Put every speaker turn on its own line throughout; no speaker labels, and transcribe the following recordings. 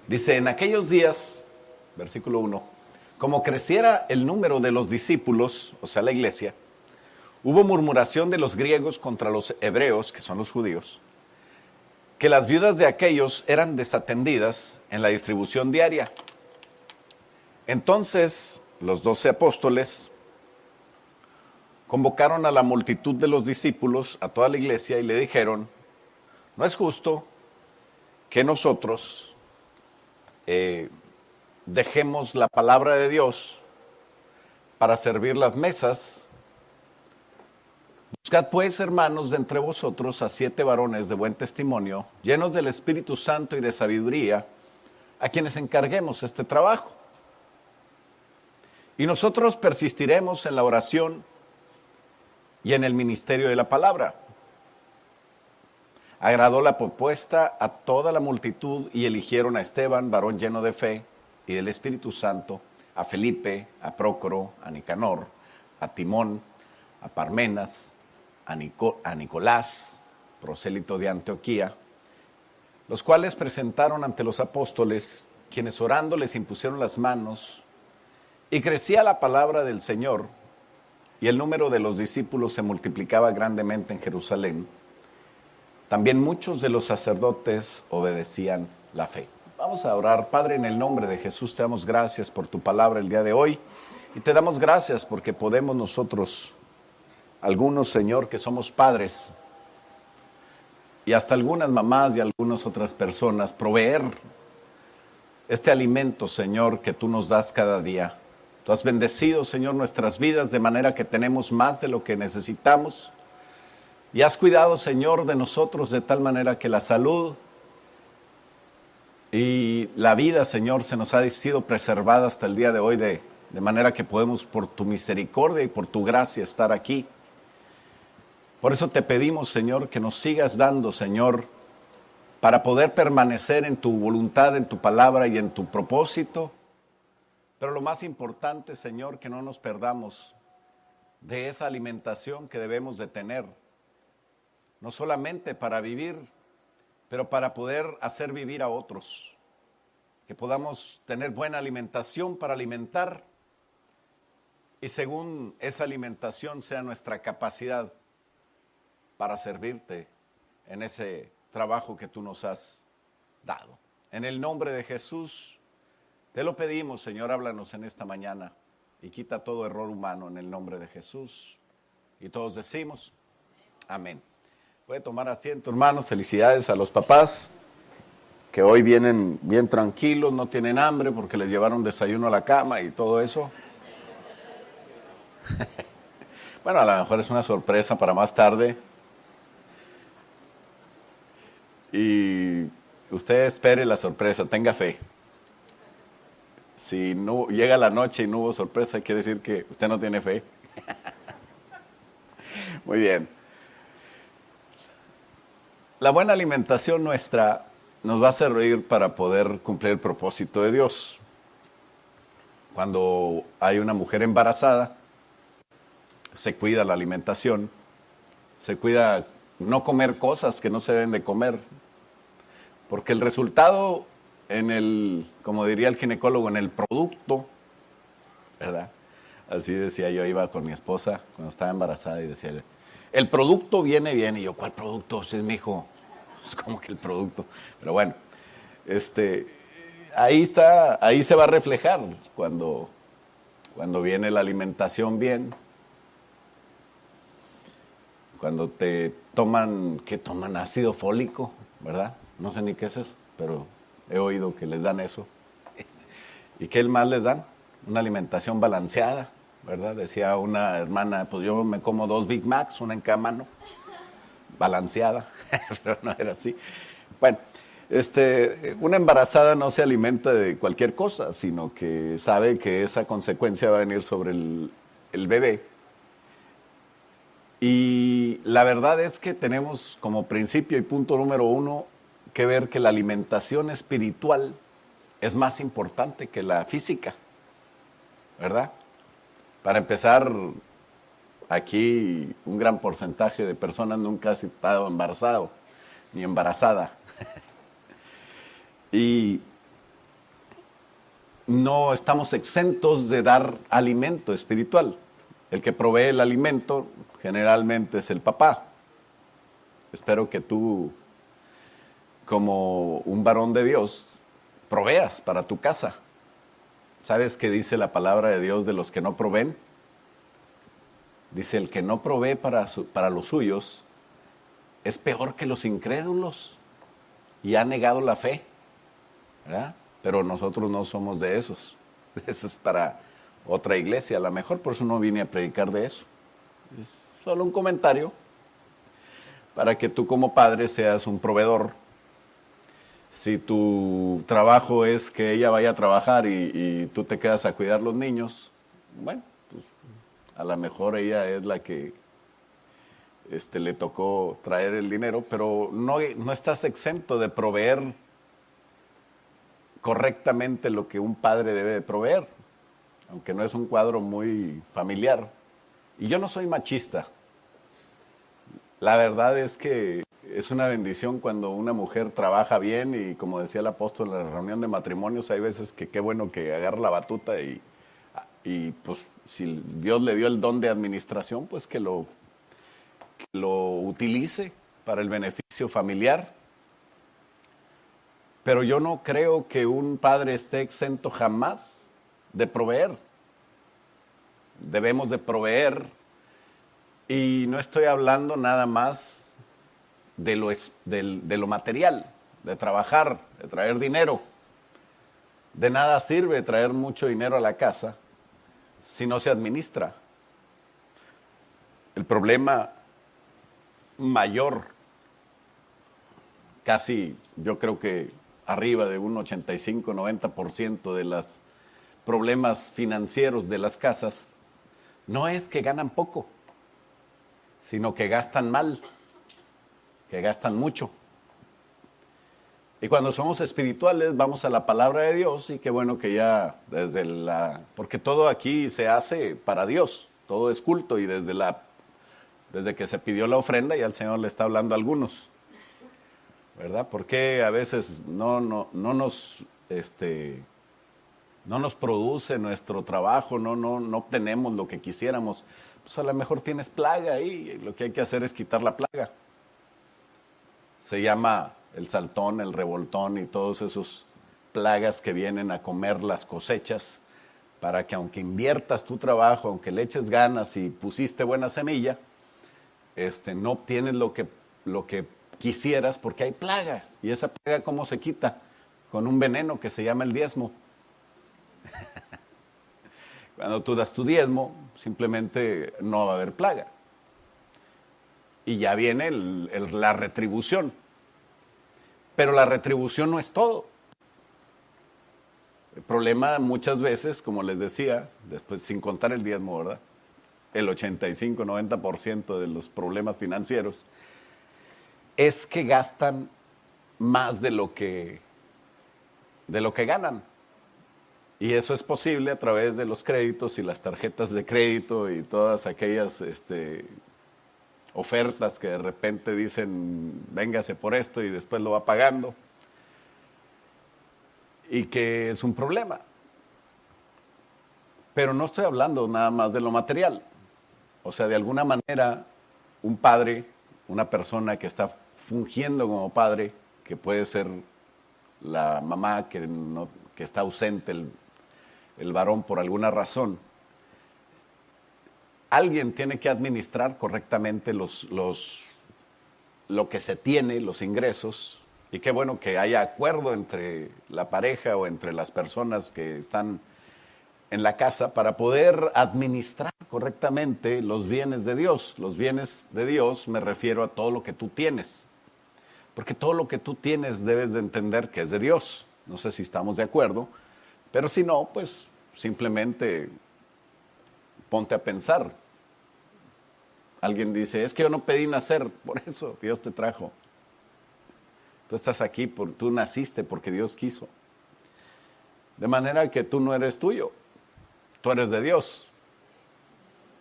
Dice, en aquellos días, versículo 1, como creciera el número de los discípulos, o sea, la iglesia, hubo murmuración de los griegos contra los hebreos, que son los judíos, que las viudas de aquellos eran desatendidas en la distribución diaria. Entonces, los 12 apóstoles convocaron a la multitud de los discípulos, a toda la iglesia, y le dijeron, no es justo que nosotros dejemos la palabra de Dios para servir las mesas. Buscad pues, hermanos, de entre vosotros a 7 varones de buen testimonio, llenos del Espíritu Santo y de sabiduría, a quienes encarguemos este trabajo. Y nosotros persistiremos en la oración y en el ministerio de la palabra. Agradó la propuesta a toda la multitud y eligieron a Esteban, varón lleno de fe y del Espíritu Santo, a Felipe, a Prócoro, a Nicanor, a Timón, a Parmenas, a Nicolás, prosélito de Antioquía, los cuales presentaron ante los apóstoles, quienes orando les impusieron las manos, y crecía la palabra del Señor, y el número de los discípulos se multiplicaba grandemente en Jerusalén. También muchos de los sacerdotes obedecían la fe. Vamos a orar. Padre, en el nombre de Jesús te damos gracias por tu palabra el día de hoy, y te damos gracias porque podemos nosotros, algunos, Señor, que somos padres, y hasta algunas mamás y algunas otras personas, proveer este alimento, Señor, que tú nos das cada día. Tú has bendecido, Señor, nuestras vidas de manera que tenemos más de lo que necesitamos. Y has cuidado, Señor, de nosotros de tal manera que la salud y la vida, Señor, se nos ha sido preservada hasta el día de hoy, de manera que podemos, por tu misericordia y por tu gracia, estar aquí. Por eso te pedimos, Señor, que nos sigas dando, Señor, para poder permanecer en tu voluntad, en tu palabra y en tu propósito. Pero lo más importante, Señor, que no nos perdamos de esa alimentación que debemos de tener. No solamente para vivir, pero para poder hacer vivir a otros. Que podamos tener buena alimentación para alimentar, y según esa alimentación sea nuestra capacidad para servirte en ese trabajo que tú nos has dado. En el nombre de Jesús te lo pedimos, Señor, háblanos en esta mañana y quita todo error humano en el nombre de Jesús. Y todos decimos, amén. Puede tomar asiento, hermanos. Felicidades a los papás que hoy vienen bien tranquilos, no tienen hambre porque les llevaron desayuno a la cama y todo eso. Bueno, a lo mejor es una sorpresa para más tarde. Y usted espere la sorpresa, tenga fe. Si no llega la noche y no hubo sorpresa, quiere decir que usted no tiene fe. Muy bien. La buena alimentación nuestra nos va a servir para poder cumplir el propósito de Dios. Cuando hay una mujer embarazada, se cuida la alimentación, se cuida no comer cosas que no se deben de comer, porque el resultado como diría el ginecólogo, en el producto, ¿verdad? Así decía yo, iba con mi esposa cuando estaba embarazada y decía, el producto viene bien. Y yo, ¿cuál producto? Si es mi hijo. Es como que el producto. Pero bueno, ahí está, ahí se va a reflejar cuando viene la alimentación bien. Cuando te toman, ¿qué toman? Ácido fólico, ¿verdad? No sé ni qué es eso, pero he oído que les dan eso. ¿Y qué más les dan? Una alimentación balanceada, ¿verdad? Decía una hermana, pues yo me como 2 Big Macs, una en cada mano, balanceada, pero no era así. Bueno, una embarazada no se alimenta de cualquier cosa, sino que sabe que esa consecuencia va a venir sobre el bebé. Y la verdad es que tenemos como principio y punto número 1 que ver que la alimentación espiritual es más importante que la física, ¿verdad? Para empezar, aquí un gran porcentaje de personas nunca ha estado embarazado ni embarazada. Y no estamos exentos de dar alimento espiritual. El que provee el alimento generalmente es el papá. Espero que tú, como un varón de Dios, proveas para tu casa. ¿Sabes qué dice la palabra de Dios de los que no proveen? Dice, el que no provee para los suyos es peor que los incrédulos y ha negado la fe, ¿verdad? Pero nosotros no somos de esos. Eso es para otra iglesia. A lo mejor por eso no vine a predicar de eso. Es solo un comentario para que tú como padre seas un proveedor. Si tu trabajo es que ella vaya a trabajar y tú te quedas a cuidar los niños, bueno, pues a lo mejor ella es la que le tocó traer el dinero, pero no estás exento de proveer correctamente lo que un padre debe de proveer, aunque no es un cuadro muy familiar. Y yo no soy machista. La verdad es que es una bendición cuando una mujer trabaja bien y, como decía el apóstol en la reunión de matrimonios, hay veces que qué bueno que agarra la batuta y pues si Dios le dio el don de administración, pues que lo utilice para el beneficio familiar. Pero yo no creo que un padre esté exento jamás de proveer. Debemos de proveer, y no estoy hablando nada más de lo material, de trabajar, de traer dinero. De nada sirve traer mucho dinero a la casa si no se administra. El problema mayor, casi yo creo que arriba de un 85-90% de los problemas financieros de las casas, no es que ganan poco, sino que gastan mal, que gastan mucho. Y cuando somos espirituales vamos a la palabra de Dios, y qué bueno que ya porque todo aquí se hace para Dios, todo es culto, y desde que se pidió la ofrenda ya el Señor le está hablando a algunos, ¿verdad? Porque a veces no nos produce nuestro trabajo, no obtenemos lo que quisiéramos. Pues a lo mejor tienes plaga ahí, y lo que hay que hacer es quitar la plaga. Se llama el saltón, el revoltón y todos esos plagas que vienen a comer las cosechas, para que aunque inviertas tu trabajo, aunque le eches ganas y pusiste buena semilla, no obtienes lo que quisieras porque hay plaga. ¿Y esa plaga cómo se quita? Con un veneno que se llama el diezmo. Cuando tú das tu diezmo, simplemente no va a haber plaga. Y ya viene la retribución. Pero la retribución no es todo. El problema muchas veces, como les decía, después sin contar el diezmo, ¿verdad? El 85-90% de los problemas financieros es que gastan más de lo que ganan. Y eso es posible a través de los créditos y las tarjetas de crédito y todas aquellas ofertas que de repente dicen, véngase por esto, y después lo va pagando. Y que es un problema. Pero no estoy hablando nada más de lo material. O sea, de alguna manera, un padre, una persona que está fungiendo como padre, que puede ser la mamá que está ausente, el varón por alguna razón, alguien tiene que administrar correctamente lo que se tiene, los ingresos, y qué bueno que haya acuerdo entre la pareja o entre las personas que están en la casa para poder administrar correctamente los bienes de Dios. Los bienes de Dios me refiero a todo lo que tú tienes, porque todo lo que tú tienes debes de entender que es de Dios. No sé si estamos de acuerdo, pero si no, pues simplemente ponte a pensar. Alguien dice, es que yo no pedí nacer, por eso Dios te trajo. Tú estás aquí, tú naciste porque Dios quiso. De manera que tú no eres tuyo, tú eres de Dios.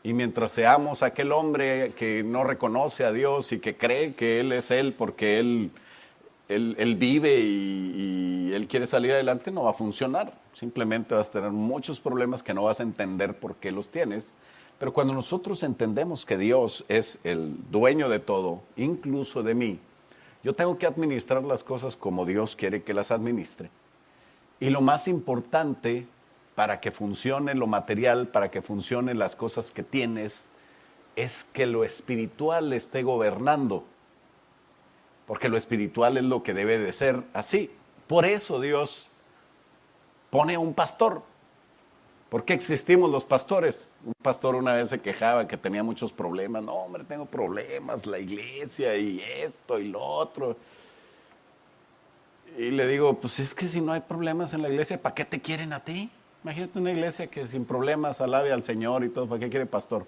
Y mientras seamos aquel hombre que no reconoce a Dios y que cree que Él es Él porque Él vive y Él quiere salir adelante, no va a funcionar. Simplemente vas a tener muchos problemas que no vas a entender por qué los tienes. Pero cuando nosotros entendemos que Dios es el dueño de todo, incluso de mí, yo tengo que administrar las cosas como Dios quiere que las administre. Y lo más importante para que funcione lo material, para que funcionen las cosas que tienes, es que lo espiritual esté gobernando. Porque lo espiritual es lo que debe de ser así. Por eso Dios pone un pastor. ¿Por qué existimos los pastores? Un pastor una vez se quejaba que tenía muchos problemas. No, hombre, tengo problemas, la iglesia y esto y lo otro. Y le digo, pues es que si no hay problemas en la iglesia, ¿para qué te quieren a ti? Imagínate una iglesia que sin problemas alabe al Señor y todo, ¿para qué quiere pastor?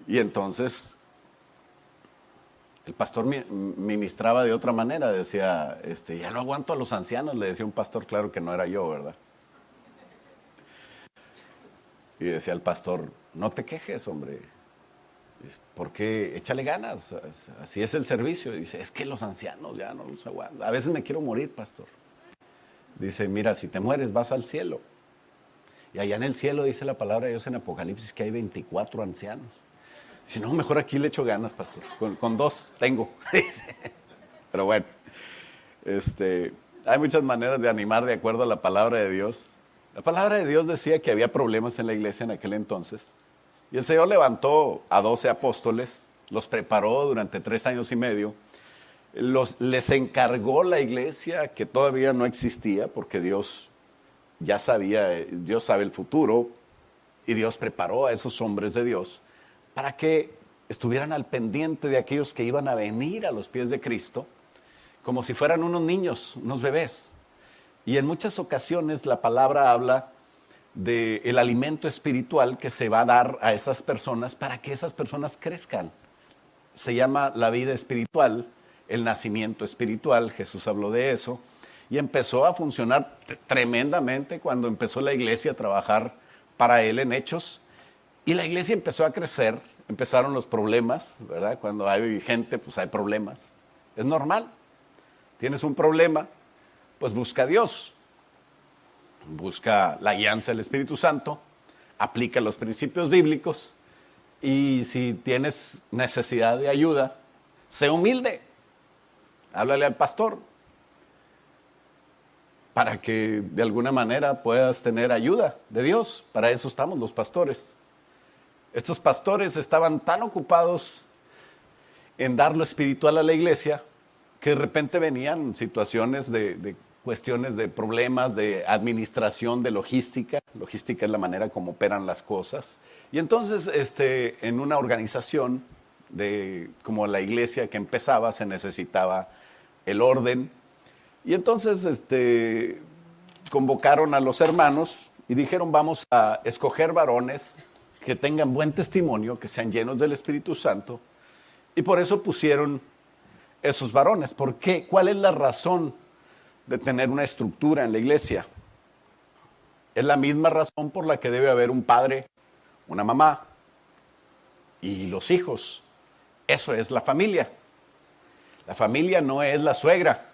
Y entonces el pastor ministraba de otra manera, decía, ya no aguanto a los ancianos, le decía un pastor, claro que no era yo, ¿verdad? Y decía el pastor, no te quejes, hombre, ¿por qué? Échale ganas, así es el servicio. Y dice, es que los ancianos ya no los aguanto, a veces me quiero morir, pastor. Dice, mira, si te mueres vas al cielo. Y allá en el cielo dice la palabra de Dios en Apocalipsis que hay 24 ancianos. Si no, mejor aquí le echo ganas, pastor. Con 2 tengo. Pero bueno, hay muchas maneras de animar de acuerdo a la palabra de Dios. La palabra de Dios decía que había problemas en la iglesia en aquel entonces. Y el Señor levantó a 12 apóstoles, los preparó durante 3 años y medio. Les encargó la iglesia que todavía no existía, porque Dios ya sabía, Dios sabe el futuro, y Dios preparó a esos hombres de Dios para que estuvieran al pendiente de aquellos que iban a venir a los pies de Cristo, como si fueran unos niños, unos bebés. Y en muchas ocasiones la palabra habla del alimento espiritual que se va a dar a esas personas para que esas personas crezcan. Se llama la vida espiritual, el nacimiento espiritual, Jesús habló de eso, y empezó a funcionar tremendamente cuando empezó la iglesia a trabajar para Él en Hechos. Y la iglesia empezó a crecer, empezaron los problemas, ¿verdad? Cuando hay gente, pues hay problemas. Es normal. Tienes un problema, pues busca a Dios. Busca la guianza del Espíritu Santo, aplica los principios bíblicos y si tienes necesidad de ayuda, sé humilde. Háblale al pastor para que de alguna manera puedas tener ayuda de Dios. Para eso estamos los pastores. Estos pastores estaban tan ocupados en dar lo espiritual a la iglesia que de repente venían situaciones de cuestiones de problemas de administración, de logística. Logística es la manera como operan las cosas. Y entonces en una organización como la iglesia que empezaba se necesitaba el orden. Y entonces convocaron a los hermanos y dijeron, vamos a escoger varones que tengan buen testimonio, que sean llenos del Espíritu Santo. Y por eso pusieron esos varones. ¿Por qué? ¿Cuál es la razón de tener una estructura en la iglesia? Es la misma razón por la que debe haber un padre, una mamá y los hijos. Eso es la familia. La familia no es la suegra.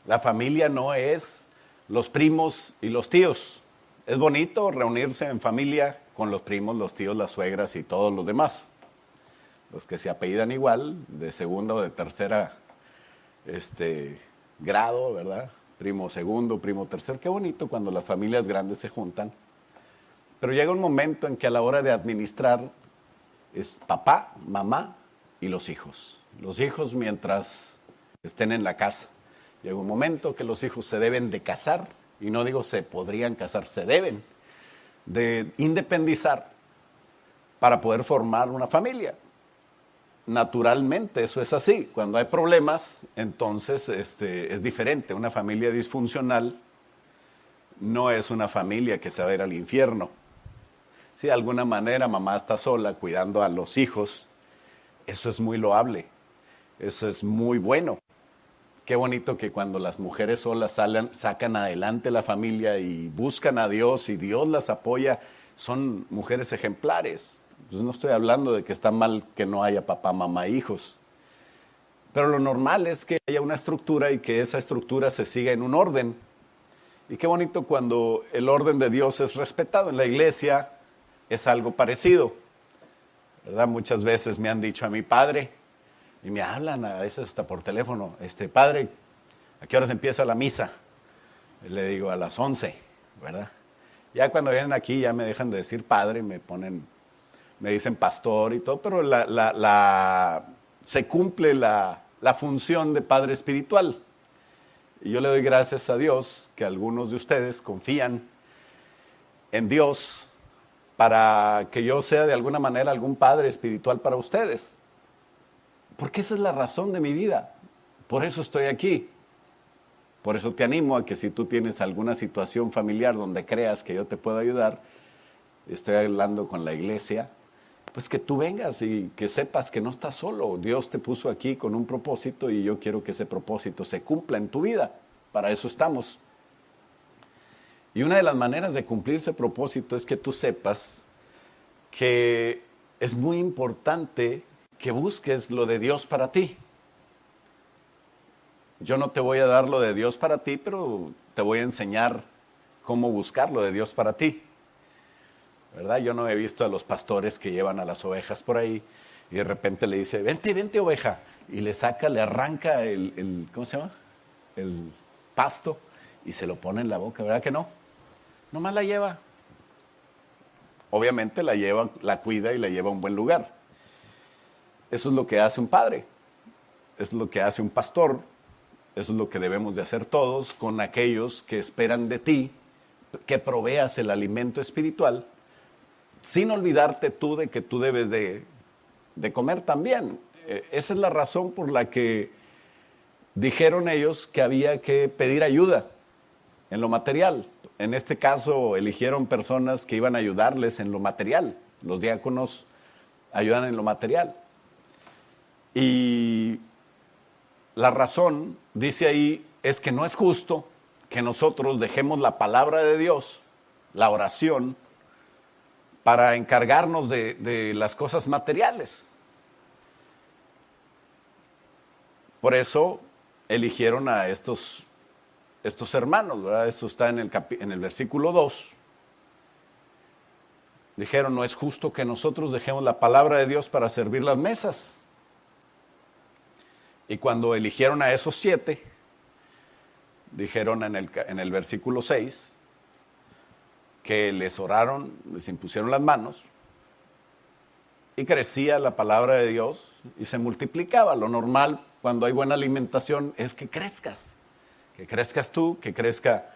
La familia no es los primos y los tíos. Es bonito reunirse en familia con los primos, los tíos, las suegras y todos los demás. Los que se apellidan igual, de segunda o de tercera grado, ¿verdad? Primo segundo, primo tercero. Qué bonito cuando las familias grandes se juntan. Pero llega un momento en que a la hora de administrar es papá, mamá y los hijos. Los hijos mientras estén en la casa. Llega un momento que los hijos se deben de casar, y no digo se podrían casar, se deben de independizar para poder formar una familia. Naturalmente eso es así. Cuando hay problemas, entonces es diferente. Una familia disfuncional no es una familia que se va a ir al infierno. Si de alguna manera mamá está sola cuidando a los hijos, eso es muy loable, eso es muy bueno. Qué bonito que cuando las mujeres solas sacan adelante la familia y buscan a Dios y Dios las apoya, son mujeres ejemplares. Pues no estoy hablando de que está mal que no haya papá, mamá, hijos. Pero lo normal es que haya una estructura y que esa estructura se siga en un orden. Y qué bonito cuando el orden de Dios es respetado. En la iglesia es algo parecido, ¿verdad? Muchas veces me han dicho a mi padre, y me hablan a veces hasta por teléfono, padre, ¿a qué horas empieza la misa? Y le digo, a las 11, ¿verdad? Ya cuando vienen aquí ya me dejan de decir padre, me dicen pastor y todo, pero se cumple la función de padre espiritual. Y yo le doy gracias a Dios que algunos de ustedes confían en Dios para que yo sea de alguna manera algún padre espiritual para ustedes. Porque esa es la razón de mi vida. Por eso estoy aquí. Por eso te animo a que si tú tienes alguna situación familiar donde creas que yo te puedo ayudar, estoy hablando con la iglesia, pues que tú vengas y que sepas que no estás solo. Dios te puso aquí con un propósito y yo quiero que ese propósito se cumpla en tu vida. Para eso estamos. Y una de las maneras de cumplir ese propósito es que tú sepas que es muy importante que busques lo de Dios para ti. Yo no te voy a dar lo de Dios para ti, pero te voy a enseñar cómo buscar lo de Dios para ti. ¿Verdad? Yo no he visto a los pastores que llevan a las ovejas por ahí y de repente le dice, vente, vente oveja, y le arranca ¿cómo se llama? El pasto y se lo pone en la boca, ¿verdad que no? Nomás la lleva. Obviamente la lleva, la cuida y la lleva a un buen lugar. Eso es lo que hace un padre, eso es lo que hace un pastor, eso es lo que debemos de hacer todos con aquellos que esperan de ti, que proveas el alimento espiritual, sin olvidarte tú de que tú debes de comer también. Esa es la razón por la que dijeron ellos que había que pedir ayuda en lo material. En este caso eligieron personas que iban a ayudarles en lo material. Los diáconos ayudan en lo material. Y la razón, dice ahí, es que no es justo que nosotros dejemos la palabra de Dios, la oración, para encargarnos de las cosas materiales. Por eso eligieron a estos hermanos, ¿verdad? Esto está en el versículo 2. Dijeron, no es justo que nosotros dejemos la palabra de Dios para servir las mesas. Y cuando eligieron a esos 7, dijeron en el versículo 6, que les oraron, les impusieron las manos, y crecía la palabra de Dios y se multiplicaba. Lo normal cuando hay buena alimentación es que crezcas tú, que crezca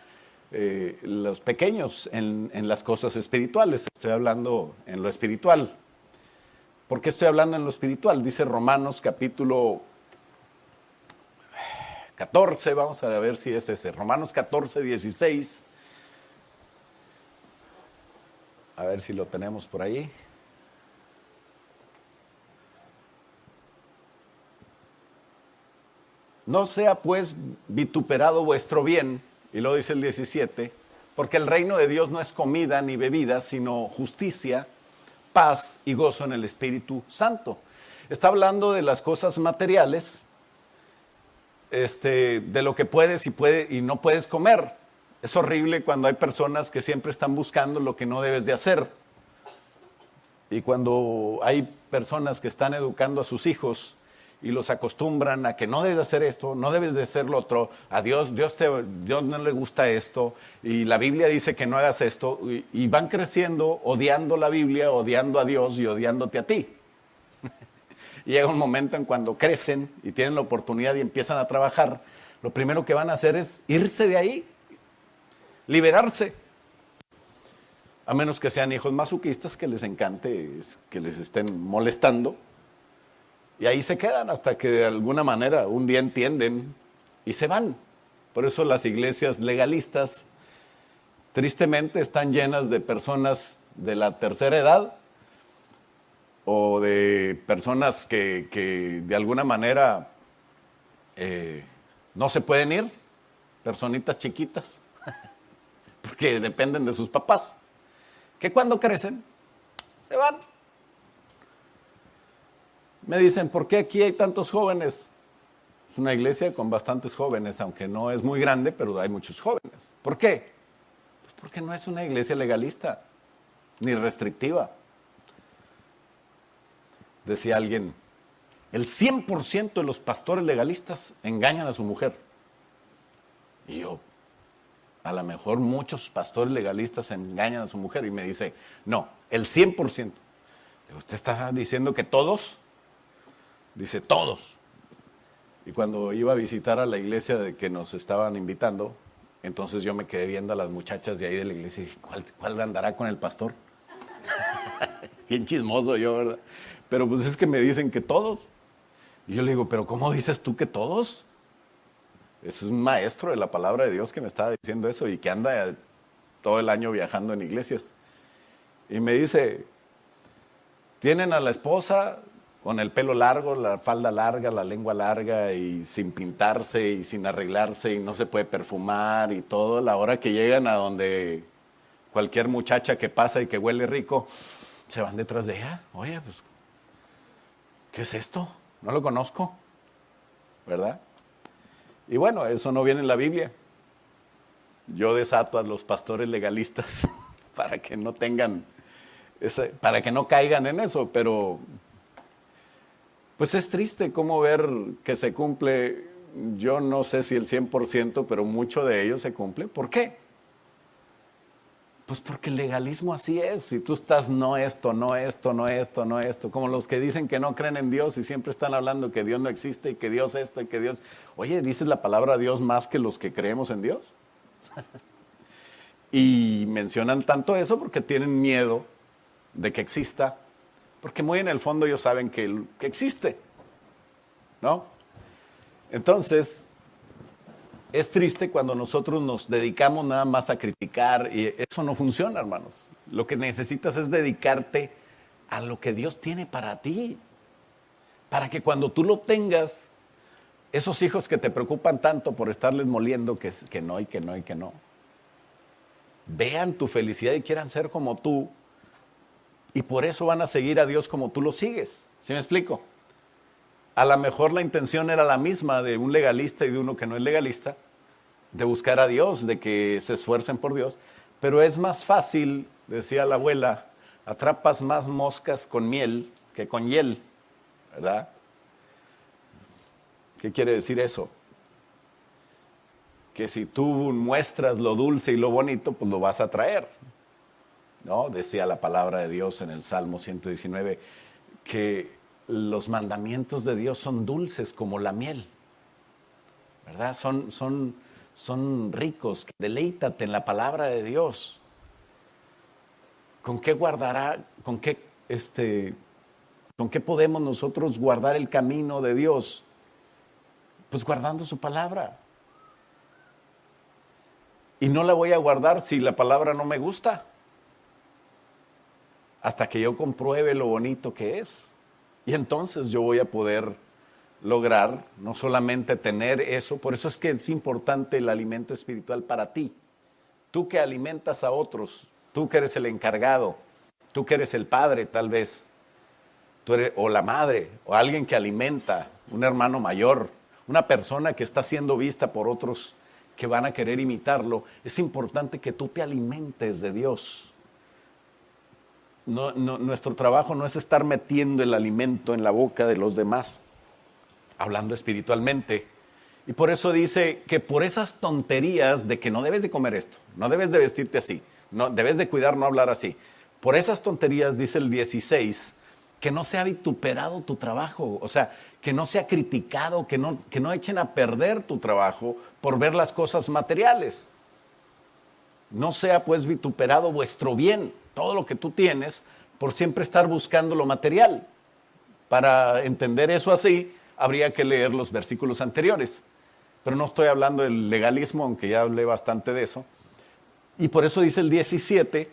los pequeños en las cosas espirituales. Estoy hablando en lo espiritual. ¿Por qué estoy hablando en lo espiritual? Dice Romanos capítulo 14, vamos a ver si es ese. Romanos 14, 16. A ver si lo tenemos por ahí. No sea pues vituperado vuestro bien, y lo dice el 17, porque el reino de Dios no es comida ni bebida, sino justicia, paz y gozo en el Espíritu Santo. Está hablando de las cosas materiales, de lo que puedes y no puedes comer. Es horrible cuando hay personas que siempre están buscando lo que no debes de hacer. Y cuando hay personas que están educando a sus hijos y los acostumbran a que no debes de hacer esto, no debes de hacer lo otro, a Dios no le gusta esto, y la Biblia dice que no hagas esto, y van creciendo odiando la Biblia, odiando a Dios y odiándote a ti. Y llega un momento en cuando crecen y tienen la oportunidad y empiezan a trabajar, lo primero que van a hacer es irse de ahí, liberarse. A menos que sean hijos masoquistas que les encante que les estén molestando. Y ahí se quedan hasta que de alguna manera un día entienden y se van. Por eso las iglesias legalistas tristemente están llenas de personas de la tercera edad o de personas que de alguna manera no se pueden ir, personitas chiquitas, porque dependen de sus papás, que cuando crecen se van. Me dicen, ¿por qué aquí hay tantos jóvenes? Es una iglesia con bastantes jóvenes, aunque no es muy grande, pero hay muchos jóvenes. ¿Por qué? Pues porque no es una iglesia legalista, ni restrictiva. Decía alguien, el 100% de los pastores legalistas engañan a su mujer. Y yo, a lo mejor muchos pastores legalistas engañan a su mujer. Y me dice, no, el 100%. ¿Usted está diciendo que todos? Dice, todos. Y cuando iba a visitar a la iglesia de que nos estaban invitando, entonces yo me quedé viendo a las muchachas de ahí de la iglesia y dije, ¿cuál andará con el pastor? Bien chismoso yo, ¿verdad? Pero pues es que me dicen que todos. Y yo le digo, ¿pero cómo dices tú que todos? Es un maestro de la palabra de Dios que me estaba diciendo eso y que anda todo el año viajando en iglesias. Y me dice, tienen a la esposa con el pelo largo, la falda larga, la lengua larga y sin pintarse y sin arreglarse y no se puede perfumar y todo. A la hora que llegan a donde cualquier muchacha que pasa y que huele rico, se van detrás de ella. Oye, pues, ¿qué es esto? No lo conozco, ¿verdad? Y bueno, eso no viene en la Biblia. Yo desato a los pastores legalistas para que no tengan, para que no caigan en eso, pero pues es triste cómo ver que se cumple, yo no sé si el 100%, pero mucho de ello se cumple. ¿Por qué? Pues porque el legalismo así es. Si tú estás no esto, no esto, no esto, no esto, como los que dicen que no creen en Dios y siempre están hablando que Dios no existe y que Dios esto y que Dios... Oye, ¿dices la palabra Dios más que los que creemos en Dios? Y mencionan tanto eso porque tienen miedo de que exista, porque muy en el fondo ellos saben que existe, ¿no? Entonces, es triste cuando nosotros nos dedicamos nada más a criticar y eso no funciona, hermanos. Lo que necesitas es dedicarte a lo que Dios tiene para ti, para que cuando tú lo tengas, esos hijos que te preocupan tanto por estarles moliendo que no y que no y que no, vean tu felicidad y quieran ser como tú y por eso van a seguir a Dios como tú lo sigues. ¿Sí me explico? A lo mejor la intención era la misma de un legalista y de uno que no es legalista, de buscar a Dios, de que se esfuercen por Dios, pero es más fácil, decía la abuela, atrapas más moscas con miel que con hiel, ¿verdad? ¿Qué quiere decir eso? Que si tú muestras lo dulce y lo bonito, pues lo vas a traer, ¿no? Decía la palabra de Dios en el Salmo 119, que los mandamientos de Dios son dulces como la miel, ¿verdad? Son ricos. Deleítate en la palabra de Dios. ¿Con qué guardará, con qué podemos nosotros guardar el camino de Dios? Pues guardando su palabra. Y no la voy a guardar si la palabra no me gusta, hasta que yo compruebe lo bonito que es. Y entonces yo voy a poder lograr no solamente tener eso, por eso es que es importante el alimento espiritual para ti. Tú que alimentas a otros, tú que eres el encargado, tú que eres el padre tal vez, tú eres, o la madre, o alguien que alimenta, un hermano mayor, una persona que está siendo vista por otros que van a querer imitarlo, es importante que tú te alimentes de Dios. Nuestro trabajo no es estar metiendo el alimento en la boca de los demás, hablando espiritualmente. Y por eso dice que por esas tonterías de que no debes de comer esto, no debes de vestirte así, no debes de cuidar no hablar así. Por esas tonterías, dice el 16, que no sea vituperado tu trabajo, o sea, que no sea criticado, que no echen a perder tu trabajo por ver las cosas materiales. No sea pues vituperado vuestro bien, todo lo que tú tienes, por siempre estar buscando lo material. Para entender eso así, habría que leer los versículos anteriores. Pero no estoy hablando del legalismo, aunque ya hablé bastante de eso. Y por eso dice el 17,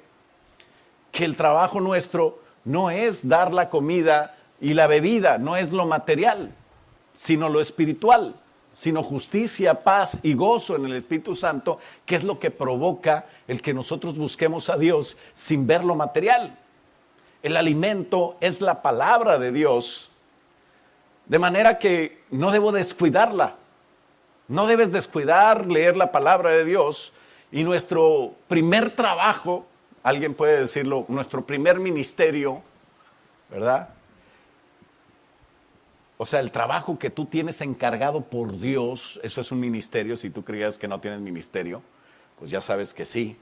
que el trabajo nuestro no es dar la comida y la bebida, no es lo material, sino lo espiritual, sino justicia, paz y gozo en el Espíritu Santo, que es lo que provoca el que nosotros busquemos a Dios sin ver lo material. El alimento es la palabra de Dios. De manera que no debo descuidarla. No debes descuidar leer la palabra de Dios. Y nuestro primer trabajo, alguien puede decirlo, nuestro primer ministerio, ¿verdad? O sea, el trabajo que tú tienes encargado por Dios, eso es un ministerio. Si tú creías que no tienes ministerio, pues ya sabes que sí.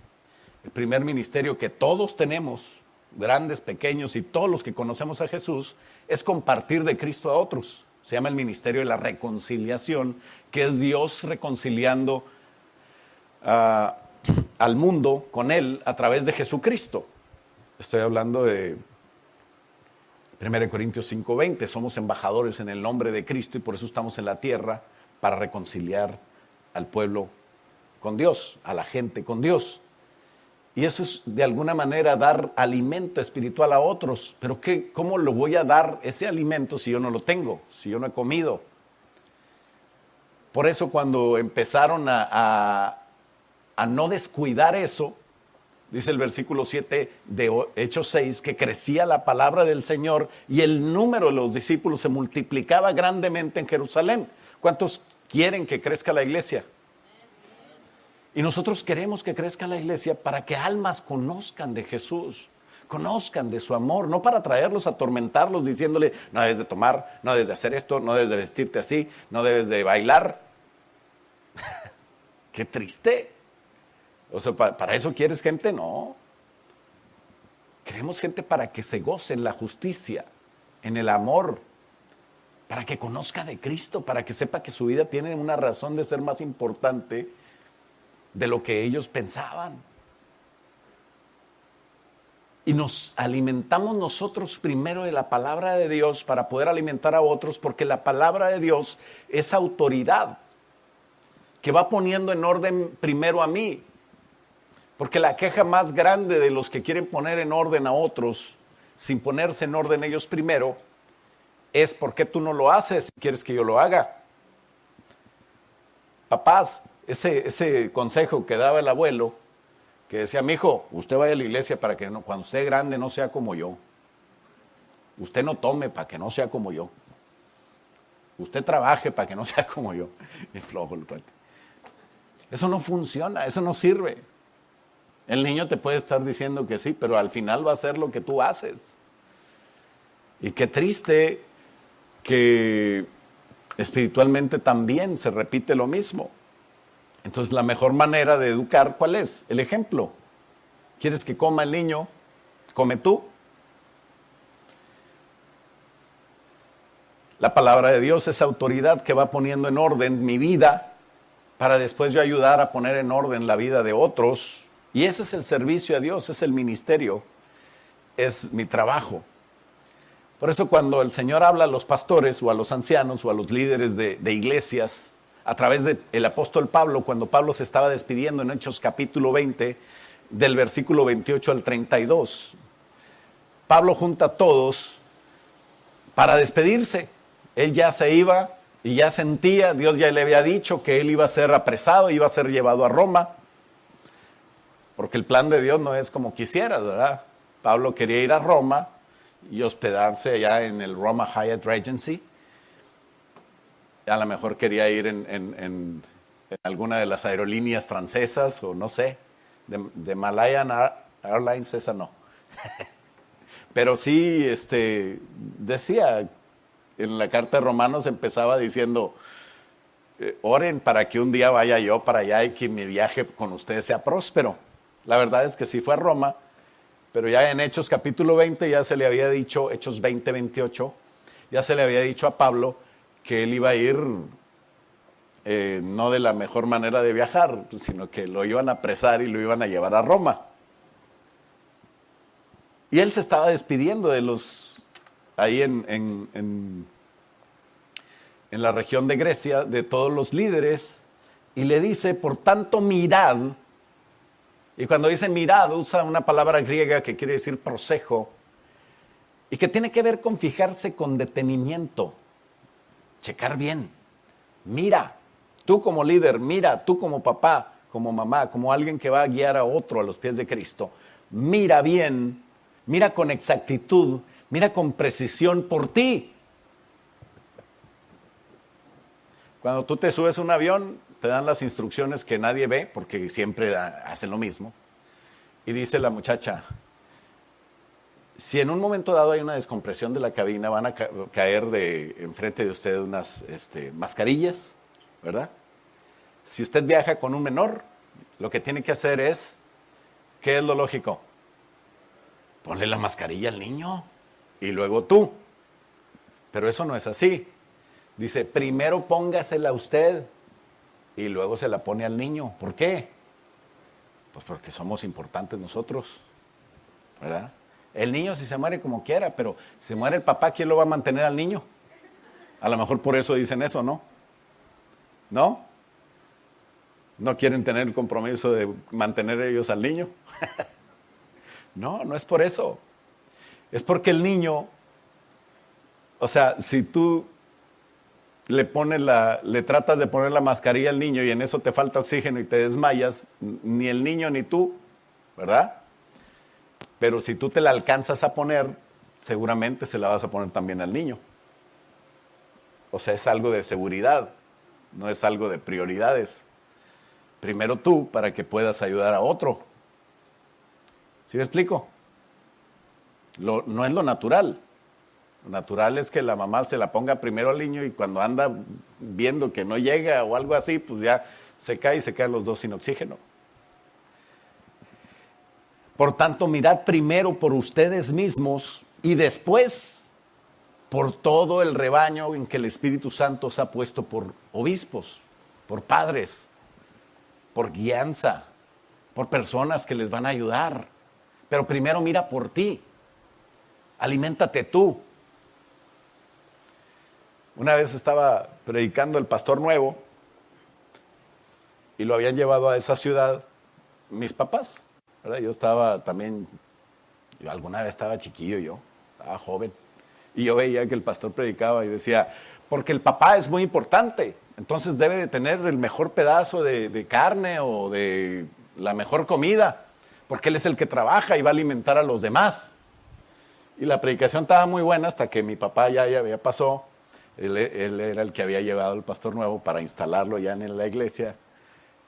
El primer ministerio que todos tenemos, grandes, pequeños y todos los que conocemos a Jesús, es compartir de Cristo a otros. Se llama el ministerio de la reconciliación, que es Dios reconciliando al mundo con Él a través de Jesucristo. Estoy hablando de 1 Corintios 5:20, somos embajadores en el nombre de Cristo y por eso estamos en la tierra para reconciliar al pueblo con Dios, a la gente con Dios. Y eso es de alguna manera dar alimento espiritual a otros. Pero ¿cómo lo voy a dar ese alimento si yo no lo tengo, si yo no he comido? Por eso cuando empezaron a no descuidar eso, dice el versículo 7 de Hechos 6, que crecía la palabra del Señor y el número de los discípulos se multiplicaba grandemente en Jerusalén. ¿Cuántos quieren que crezca la iglesia? Y nosotros queremos que crezca la iglesia para que almas conozcan de Jesús, conozcan de su amor, no para traerlos, atormentarlos, diciéndole, no debes de tomar, no debes de hacer esto, no debes de vestirte así, no debes de bailar. ¡Qué triste! O sea, ¿para eso quieres gente? No. Queremos gente para que se goce en la justicia, en el amor, para que conozca de Cristo, para que sepa que su vida tiene una razón de ser más importante de lo que ellos pensaban. Y nos alimentamos nosotros primero de la palabra de Dios para poder alimentar a otros, porque la palabra de Dios es autoridad que va poniendo en orden primero a mí. Porque la queja más grande de los que quieren poner en orden a otros sin ponerse en orden ellos primero es ¿por qué tú no lo haces si quieres que yo lo haga? Papás, ese consejo que daba el abuelo, que decía, mijo, usted vaya a la iglesia para que cuando esté grande no sea como yo. Usted no tome para que no sea como yo. Usted trabaje para que no sea como yo. Y flojo el cuate. Eso no funciona, eso no sirve. El niño te puede estar diciendo que sí, pero al final va a hacer lo que tú haces. Y qué triste que espiritualmente también se repite lo mismo. Entonces la mejor manera de educar, ¿cuál es? El ejemplo. ¿Quieres que coma el niño? Come tú. La palabra de Dios es autoridad que va poniendo en orden mi vida para después yo ayudar a poner en orden la vida de otros. Y ese es el servicio a Dios, es el ministerio, es mi trabajo. Por eso cuando el Señor habla a los pastores o a los ancianos o a los líderes de iglesias, a través del apóstol Pablo, cuando Pablo se estaba despidiendo en Hechos capítulo 20, del versículo 28 al 32, Pablo junta a todos para despedirse. Él ya se iba y ya sentía, Dios ya le había dicho que él iba a ser apresado, iba a ser llevado a Roma. Porque el plan de Dios no es como quisieras, ¿verdad? Pablo quería ir a Roma y hospedarse allá en el Roma Hyatt Regency. A lo mejor quería ir en alguna de las aerolíneas francesas o no sé, de Malayan Airlines, esa no. Pero sí, decía, en la carta de Romanos empezaba diciendo, oren para que un día vaya yo para allá y que mi viaje con ustedes sea próspero. La verdad es que sí fue a Roma, pero ya en Hechos capítulo 20 ya se le había dicho, Hechos 20, 28, ya se le había dicho a Pablo que él iba a ir no de la mejor manera de viajar, sino que lo iban a apresar y lo iban a llevar a Roma. Y él se estaba despidiendo de los, ahí en la región de Grecia, de todos los líderes, y le dice, por tanto mirad. Y cuando dice mirad, usa una palabra griega que quiere decir prosejo, y que tiene que ver con fijarse con detenimiento, checar bien. Mira, tú como líder, mira, tú como papá, como mamá, como alguien que va a guiar a otro a los pies de Cristo. Mira bien, mira con exactitud, mira con precisión por ti. Cuando tú te subes a un avión, te dan las instrucciones que nadie ve, porque siempre hacen lo mismo. Y dice la muchacha, si en un momento dado hay una descompresión de la cabina, van a caer enfrente de usted unas mascarillas, ¿verdad? Si usted viaja con un menor, lo que tiene que hacer es, ¿qué es lo lógico? Ponle la mascarilla al niño y luego tú. Pero eso no es así. Dice, primero póngasela a usted y luego se la pone al niño. ¿Por qué? Pues porque somos importantes nosotros, ¿verdad? El niño si se muere como quiera, pero si se muere el papá, ¿quién lo va a mantener al niño? A lo mejor por eso dicen eso, ¿no? ¿No? ¿No quieren tener el compromiso de mantener ellos al niño? No, no es por eso. Es porque el niño, o sea, si tú le tratas de poner la mascarilla al niño y en eso te falta oxígeno y te desmayas, ni el niño ni tú, ¿verdad? Pero si tú te la alcanzas a poner, seguramente se la vas a poner también al niño. O sea, es algo de seguridad, no es algo de prioridades. Primero tú para que puedas ayudar a otro. ¿Sí me explico? No es lo natural. Lo natural es que la mamá se la ponga primero al niño y cuando anda viendo que no llega o algo así, pues ya se cae y se quedan los dos sin oxígeno. Por tanto, mirad primero por ustedes mismos y después por todo el rebaño en que el Espíritu Santo os ha puesto por obispos, por padres, por guianza, por personas que les van a ayudar. Pero primero mira por ti, aliméntate tú. Una vez estaba predicando el pastor nuevo y lo habían llevado a esa ciudad mis papás, ¿verdad? Yo alguna vez estaba chiquillo, estaba joven. Y yo veía que el pastor predicaba y decía, porque el papá es muy importante, entonces debe de tener el mejor pedazo de carne o de la mejor comida, porque él es el que trabaja y va a alimentar a los demás. Y la predicación estaba muy buena hasta que mi papá ya pasó. Él era el que había llevado al pastor nuevo para instalarlo ya en la iglesia.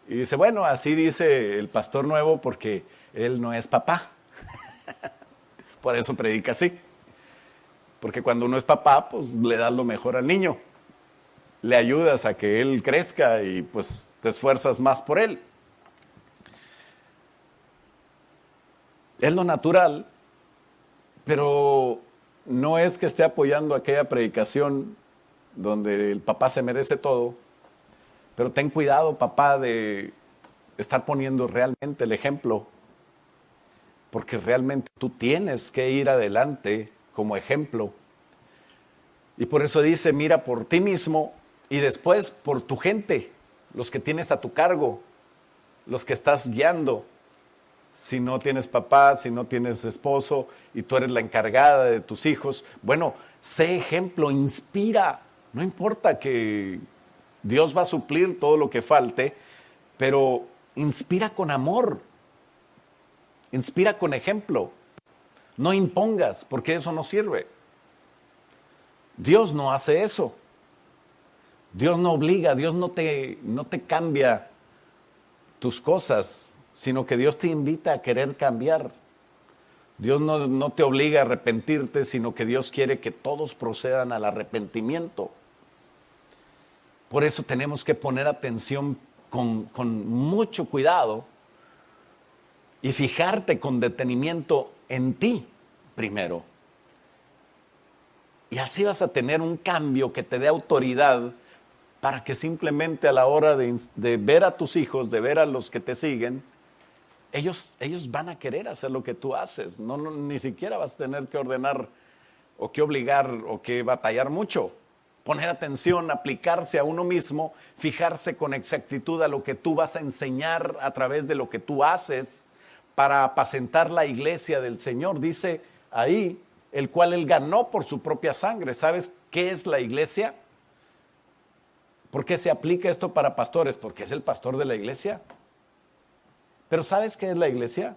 Y dice, bueno, así dice el pastor nuevo porque él no es papá. Por eso predica así. Porque cuando uno es papá, pues le das lo mejor al niño. Le ayudas a que él crezca y pues te esfuerzas más por él. Es lo natural, pero no es que esté apoyando aquella predicación donde el papá se merece todo. Pero ten cuidado, papá, de estar poniendo realmente el ejemplo. Porque realmente tú tienes que ir adelante como ejemplo. Y por eso dice, mira por ti mismo y después por tu gente, los que tienes a tu cargo, los que estás guiando. Si no tienes papá, si no tienes esposo y tú eres la encargada de tus hijos, bueno, sé ejemplo, inspira. No importa que Dios va a suplir todo lo que falte, pero inspira con amor, inspira con ejemplo. No impongas, porque eso no sirve. Dios no hace eso. Dios no obliga, Dios no te cambia tus cosas, sino que Dios te invita a querer cambiar. Dios no te obliga a arrepentirte, sino que Dios quiere que todos procedan al arrepentimiento. Por eso tenemos que poner atención con mucho cuidado y fijarte con detenimiento en ti primero. Y así vas a tener un cambio que te dé autoridad para que simplemente a la hora de ver a tus hijos, de ver a los que te siguen, ellos van a querer hacer lo que tú haces. Ni siquiera vas a tener que ordenar o que obligar o que batallar mucho. Poner atención, aplicarse a uno mismo, fijarse con exactitud a lo que tú vas a enseñar a través de lo que tú haces para apacentar la iglesia del Señor. Dice ahí, el cual Él ganó por su propia sangre. ¿Sabes qué es la iglesia? ¿Por qué se aplica esto para pastores? Porque es el pastor de la iglesia. Pero ¿sabes qué es la iglesia?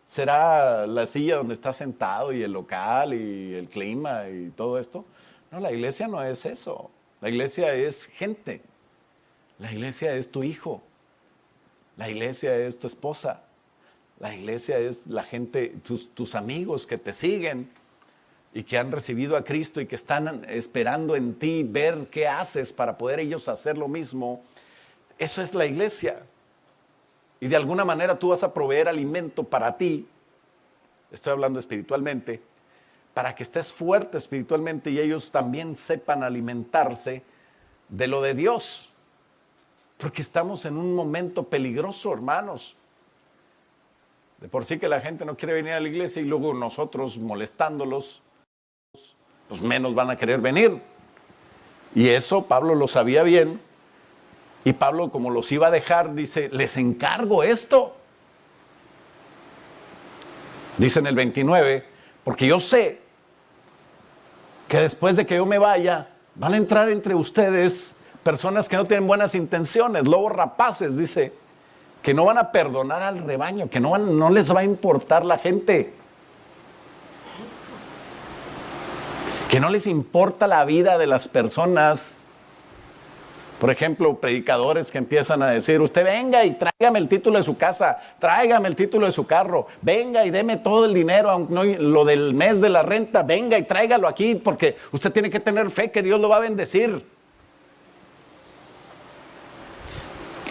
¿Será la silla donde estás sentado y el local y el clima y todo esto? No, la iglesia no es eso. La iglesia es gente. La iglesia es tu hijo. La iglesia es tu esposa. La iglesia es la gente, tus amigos que te siguen y que han recibido a Cristo y que están esperando en ti ver qué haces para poder ellos hacer lo mismo. Eso es la iglesia. Y de alguna manera tú vas a proveer alimento para ti, estoy hablando espiritualmente, para que estés fuerte espiritualmente y ellos también sepan alimentarse de lo de Dios. Porque estamos en un momento peligroso, hermanos. De por sí que la gente no quiere venir a la iglesia y luego nosotros molestándolos, pues menos van a querer venir. Y eso Pablo lo sabía bien. Y Pablo, como los iba a dejar, dice, les encargo esto. Dice en el 29, porque yo sé que después de que yo me vaya, van a entrar entre ustedes personas que no tienen buenas intenciones, lobos rapaces, dice, que no van a perdonar al rebaño, que no les va a importar la gente, que no les importa la vida de las personas. Por ejemplo, predicadores que empiezan a decir, usted venga y tráigame el título de su casa, tráigame el título de su carro, venga y deme todo el dinero, aunque no, lo del mes de la renta, venga y tráigalo aquí, porque usted tiene que tener fe que Dios lo va a bendecir.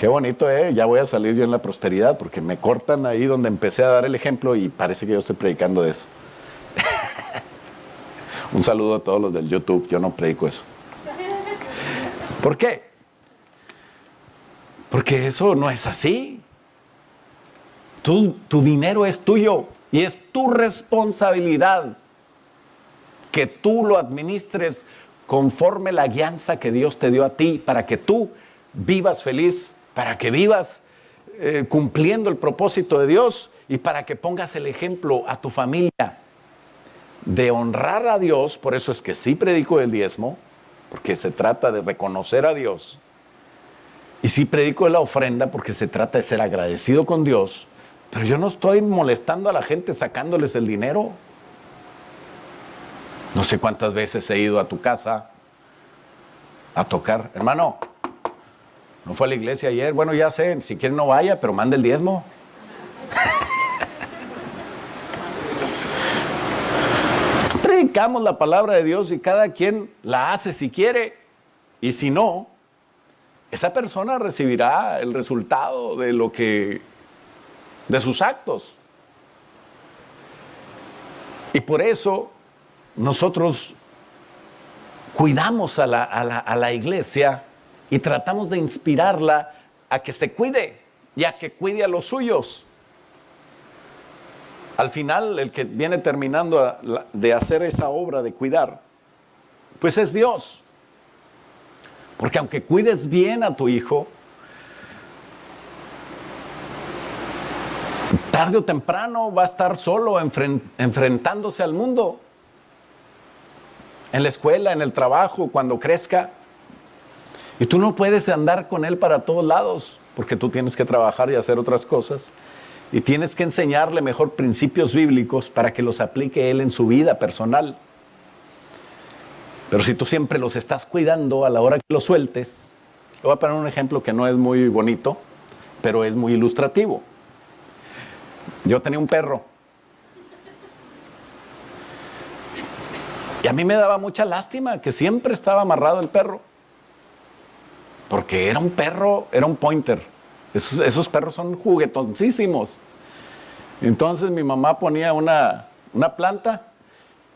Qué bonito, ya voy a salir yo en la prosperidad, porque me cortan ahí donde empecé a dar el ejemplo y parece que yo estoy predicando de eso. Un saludo a todos los del YouTube, yo no predico eso. ¿Por qué? Porque eso no es así. Tu dinero es tuyo y es tu responsabilidad que tú lo administres conforme la guianza que Dios te dio a ti para que tú vivas feliz, para que vivas cumpliendo el propósito de Dios y para que pongas el ejemplo a tu familia de honrar a Dios. Por eso es que sí predico el diezmo, porque se trata de reconocer a Dios. Y sí predico la ofrenda porque se trata de ser agradecido con Dios. Pero yo no estoy molestando a la gente sacándoles el dinero. No sé cuántas veces he ido a tu casa a tocar. Hermano, ¿no fue a la iglesia ayer? Bueno, ya sé, si quiere no vaya, pero mande el diezmo. Predicamos la palabra de Dios y cada quien la hace si quiere. Y si no, esa persona recibirá el resultado de sus actos. Y por eso nosotros cuidamos a la iglesia y tratamos de inspirarla a que se cuide y a que cuide a los suyos. Al final, el que viene terminando de hacer esa obra de cuidar, pues es Dios. Porque aunque cuides bien a tu hijo, tarde o temprano va a estar solo enfrentándose al mundo. En la escuela, en el trabajo, cuando crezca. Y tú no puedes andar con él para todos lados, porque tú tienes que trabajar y hacer otras cosas. Y tienes que enseñarle mejor principios bíblicos para que los aplique él en su vida personal. Pero si tú siempre los estás cuidando, a la hora que los sueltes, le voy a poner un ejemplo que no es muy bonito, pero es muy ilustrativo. Yo tenía un perro. Y a mí me daba mucha lástima que siempre estaba amarrado el perro. Porque era un perro, era un pointer. Esos perros son juguetoncísimos. Entonces mi mamá ponía una planta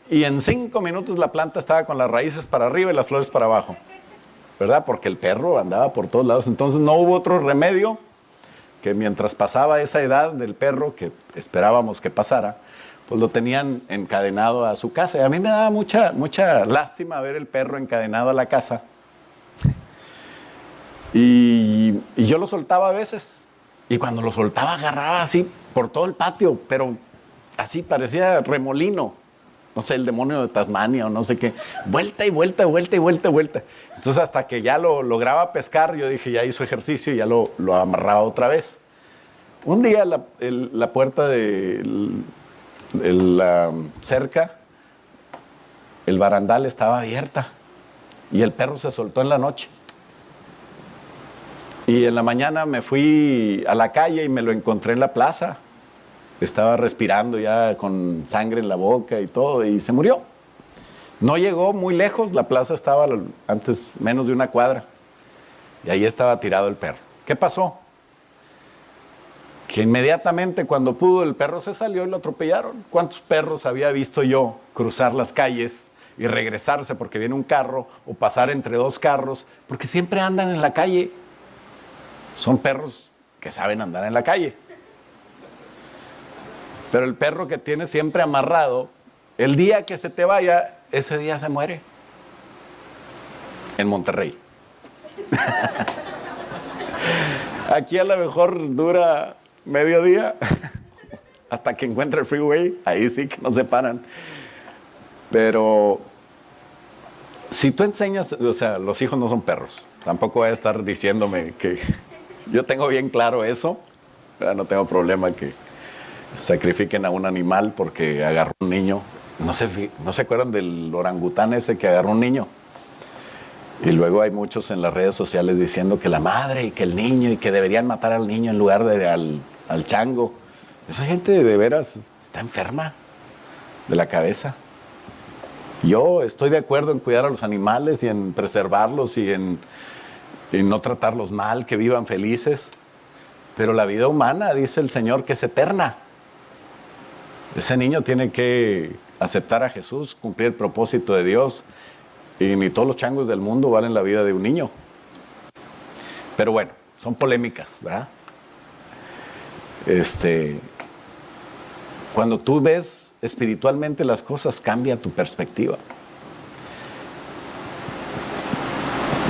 y en 5 minutos la planta estaba con las raíces para arriba y las flores para abajo. ¿Verdad? Porque el perro andaba por todos lados. Entonces no hubo otro remedio que mientras pasaba esa edad del perro, que esperábamos que pasara, pues lo tenían encadenado a su casa. Y a mí me daba mucha lástima ver el perro encadenado a la casa. Y yo lo soltaba a veces. Y cuando lo soltaba agarraba así por todo el patio, pero así parecía remolino. No sé, el demonio de Tasmania o no sé qué. Vuelta y vuelta, vuelta y vuelta y vuelta. Entonces hasta que ya lo lograba pescar, yo dije, ya hizo ejercicio y ya lo amarraba otra vez. Un día la puerta de la cerca, el barandal estaba abierta. y el perro se soltó en la noche. Y en la mañana me fui a la calle y me lo encontré en la plaza. Estaba respirando ya con sangre en la boca y todo, y se murió. No llegó muy lejos, la plaza estaba antes menos de una cuadra. Y ahí estaba tirado el perro. ¿Qué pasó? Que inmediatamente cuando pudo el perro se salió y lo atropellaron. ¿Cuántos perros había visto yo cruzar las calles y regresarse porque viene un carro o pasar entre dos carros? Porque siempre andan en la calle. Son perros que saben andar en la calle. Pero el perro que tienes siempre amarrado, el día que se te vaya, ese día se muere. En Monterrey. Aquí a lo mejor dura medio día hasta que encuentre el freeway. Ahí sí que no se paran. Pero si tú enseñas, o sea, los hijos no son perros. Tampoco voy a estar diciéndome que yo tengo bien claro eso. No tengo problema que sacrifiquen a un animal porque agarró un niño. ¿No se acuerdan del orangután ese que agarró un niño? Y luego hay muchos en las redes sociales diciendo que la madre y que el niño y que deberían matar al niño en lugar de al chango. Esa gente de veras está enferma de la cabeza. Yo estoy de acuerdo en cuidar a los animales y en preservarlos y en no tratarlos mal, que vivan felices. Pero la vida humana, dice el Señor, que es eterna. Ese niño tiene que aceptar a Jesús, cumplir el propósito de Dios. Y ni todos los changos del mundo valen la vida de un niño. Pero bueno, son polémicas, ¿verdad? Cuando tú ves espiritualmente las cosas, cambia tu perspectiva.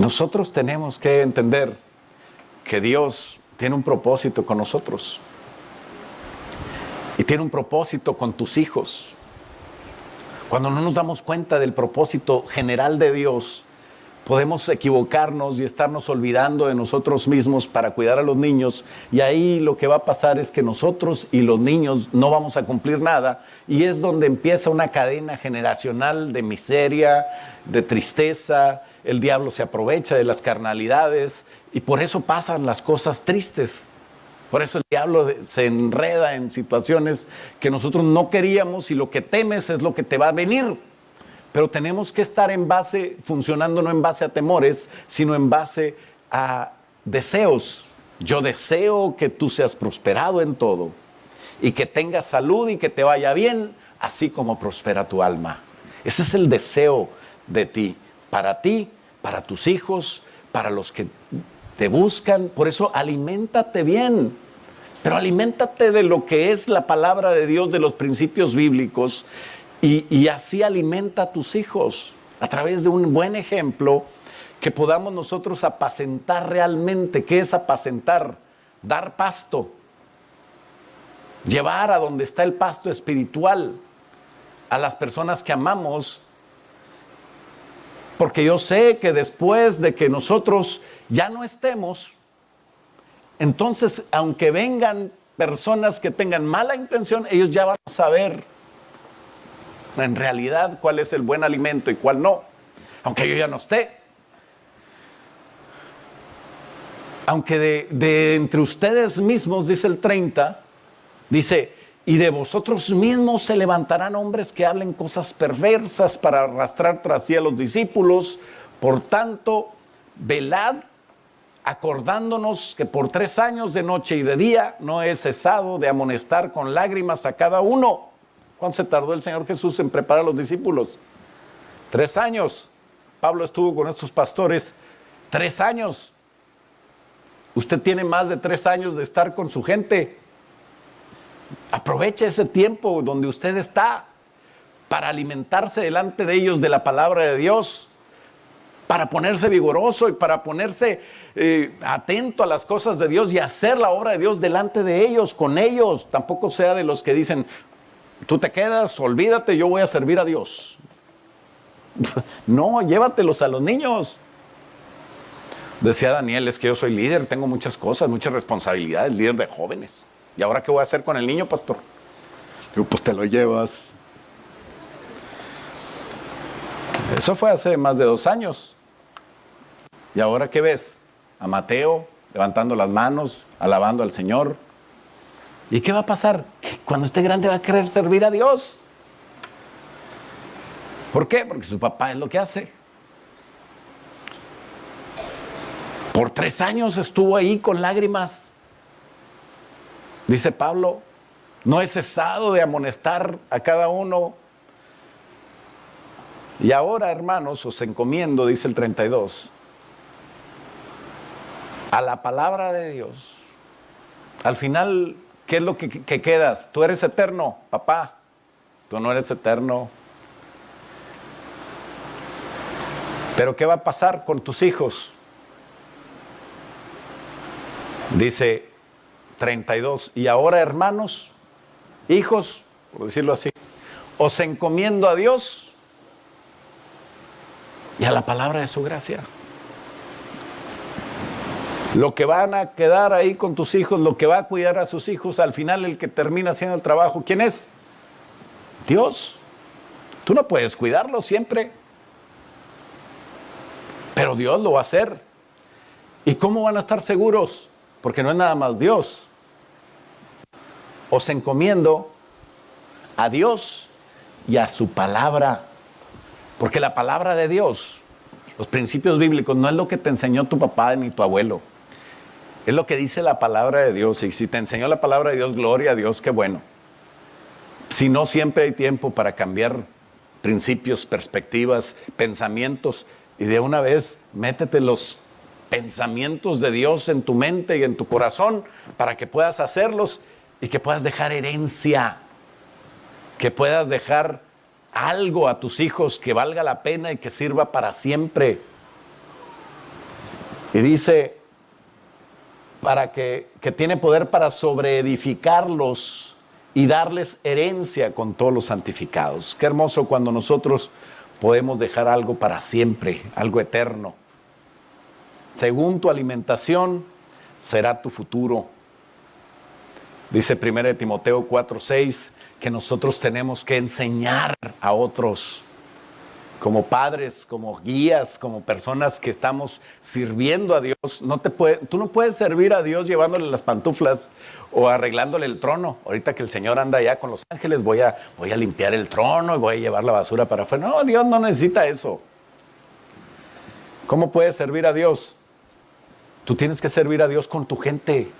Nosotros tenemos que entender que Dios tiene un propósito con nosotros. Y tiene un propósito con tus hijos. Cuando no nos damos cuenta del propósito general de Dios, podemos equivocarnos y estarnos olvidando de nosotros mismos para cuidar a los niños. Y ahí lo que va a pasar es que nosotros y los niños no vamos a cumplir nada. Y es donde empieza una cadena generacional de miseria, de tristeza. El diablo se aprovecha de las carnalidades y por eso pasan las cosas tristes. Por eso el diablo se enreda en situaciones que nosotros no queríamos y lo que temes es lo que te va a venir. Pero tenemos que estar funcionando no en base a temores, sino en base a deseos. Yo deseo que tú seas prosperado en todo y que tengas salud y que te vaya bien, así como prospera tu alma. Ese es el deseo de ti, para tus hijos, para los que te buscan. Por eso aliméntate bien, pero aliméntate de lo que es la palabra de Dios, de los principios bíblicos, y así alimenta a tus hijos a través de un buen ejemplo, que podamos nosotros apacentar realmente. ¿Qué es apacentar? Dar pasto, llevar a donde está el pasto espiritual a las personas que amamos. Porque yo sé que después de que nosotros ya no estemos, entonces, aunque vengan personas que tengan mala intención, ellos ya van a saber en realidad cuál es el buen alimento y cuál no. Aunque yo ya no esté. Aunque de entre ustedes mismos, dice el 30, dice: y de vosotros mismos se levantarán hombres que hablen cosas perversas para arrastrar tras sí a los discípulos. Por tanto, velad, acordándonos que por 3 años de noche y de día no he cesado de amonestar con lágrimas a cada uno. ¿Cuánto se tardó el Señor Jesús en preparar a los discípulos? 3 años. Pablo estuvo con estos pastores 3 años. Usted tiene más de 3 años de estar con su gente. Aproveche ese tiempo donde usted está para alimentarse delante de ellos de la palabra de Dios, para ponerse vigoroso y para ponerse atento a las cosas de Dios y hacer la obra de Dios delante de ellos, con ellos. Tampoco sea de los que dicen: tú te quedas, olvídate, yo voy a servir a Dios. No, llévatelos a los niños. Decía Daniel: es que yo soy líder, tengo muchas cosas, muchas responsabilidades, líder de jóvenes. ¿Y ahora qué voy a hacer con el niño, pastor? Digo: pues te lo llevas. Eso fue hace más de 2 años. ¿Y ahora qué ves? A Mateo levantando las manos, alabando al Señor. ¿Y qué va a pasar? Que cuando esté grande va a querer servir a Dios. ¿Por qué? Porque su papá es lo que hace. Por 3 años estuvo ahí con lágrimas. Dice Pablo, no he cesado de amonestar a cada uno. Y ahora, hermanos, os encomiendo, dice el 32, a la palabra de Dios. Al final, ¿qué es lo que quedas? Tú eres eterno, papá. Tú no eres eterno. Pero ¿qué va a pasar con tus hijos? Dice 32, y ahora, hermanos, hijos, por decirlo así, os encomiendo a Dios y a la palabra de su gracia. Lo que van a quedar ahí con tus hijos, lo que va a cuidar a sus hijos, al final el que termina haciendo el trabajo, ¿quién es? Dios. Tú no puedes cuidarlo siempre, pero Dios lo va a hacer. ¿Y cómo van a estar seguros? Porque no es nada más Dios. Os encomiendo a Dios y a su palabra. Porque la palabra de Dios, los principios bíblicos, no es lo que te enseñó tu papá ni tu abuelo. Es lo que dice la palabra de Dios. Y si te enseñó la palabra de Dios, gloria a Dios, qué bueno. Si no, siempre hay tiempo para cambiar principios, perspectivas, pensamientos. Y de una vez, métete los pensamientos de Dios en tu mente y en tu corazón para que puedas hacerlos y que puedas dejar herencia, que puedas dejar algo a tus hijos que valga la pena y que sirva para siempre. Y dice, para que tiene poder para sobreedificarlos y darles herencia con todos los santificados. Qué hermoso cuando nosotros podemos dejar algo para siempre, algo eterno. Según tu alimentación será tu futuro. Dice 1 Timoteo 4:6 que nosotros tenemos que enseñar a otros como padres, como guías, como personas que estamos sirviendo a Dios. Tú no puedes servir a Dios llevándole las pantuflas o arreglándole el trono. Ahorita que el Señor anda allá con los ángeles, voy a limpiar el trono y voy a llevar la basura para afuera. No, Dios no necesita eso. ¿Cómo puedes servir a Dios? Tú tienes que servir a Dios con tu gente,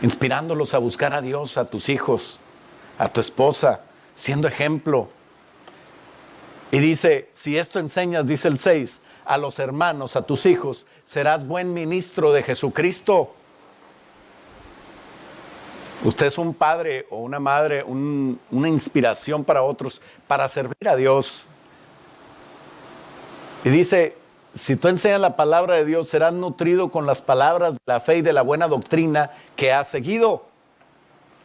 inspirándolos a buscar a Dios, a tus hijos, a tu esposa, siendo ejemplo. Y dice, si esto enseñas, dice el 6, a los hermanos, a tus hijos, serás buen ministro de Jesucristo. Usted es un padre o una madre, una inspiración para otros, para servir a Dios. Y dice, si tú enseñas la palabra de Dios, serás nutrido con las palabras de la fe y de la buena doctrina que has seguido.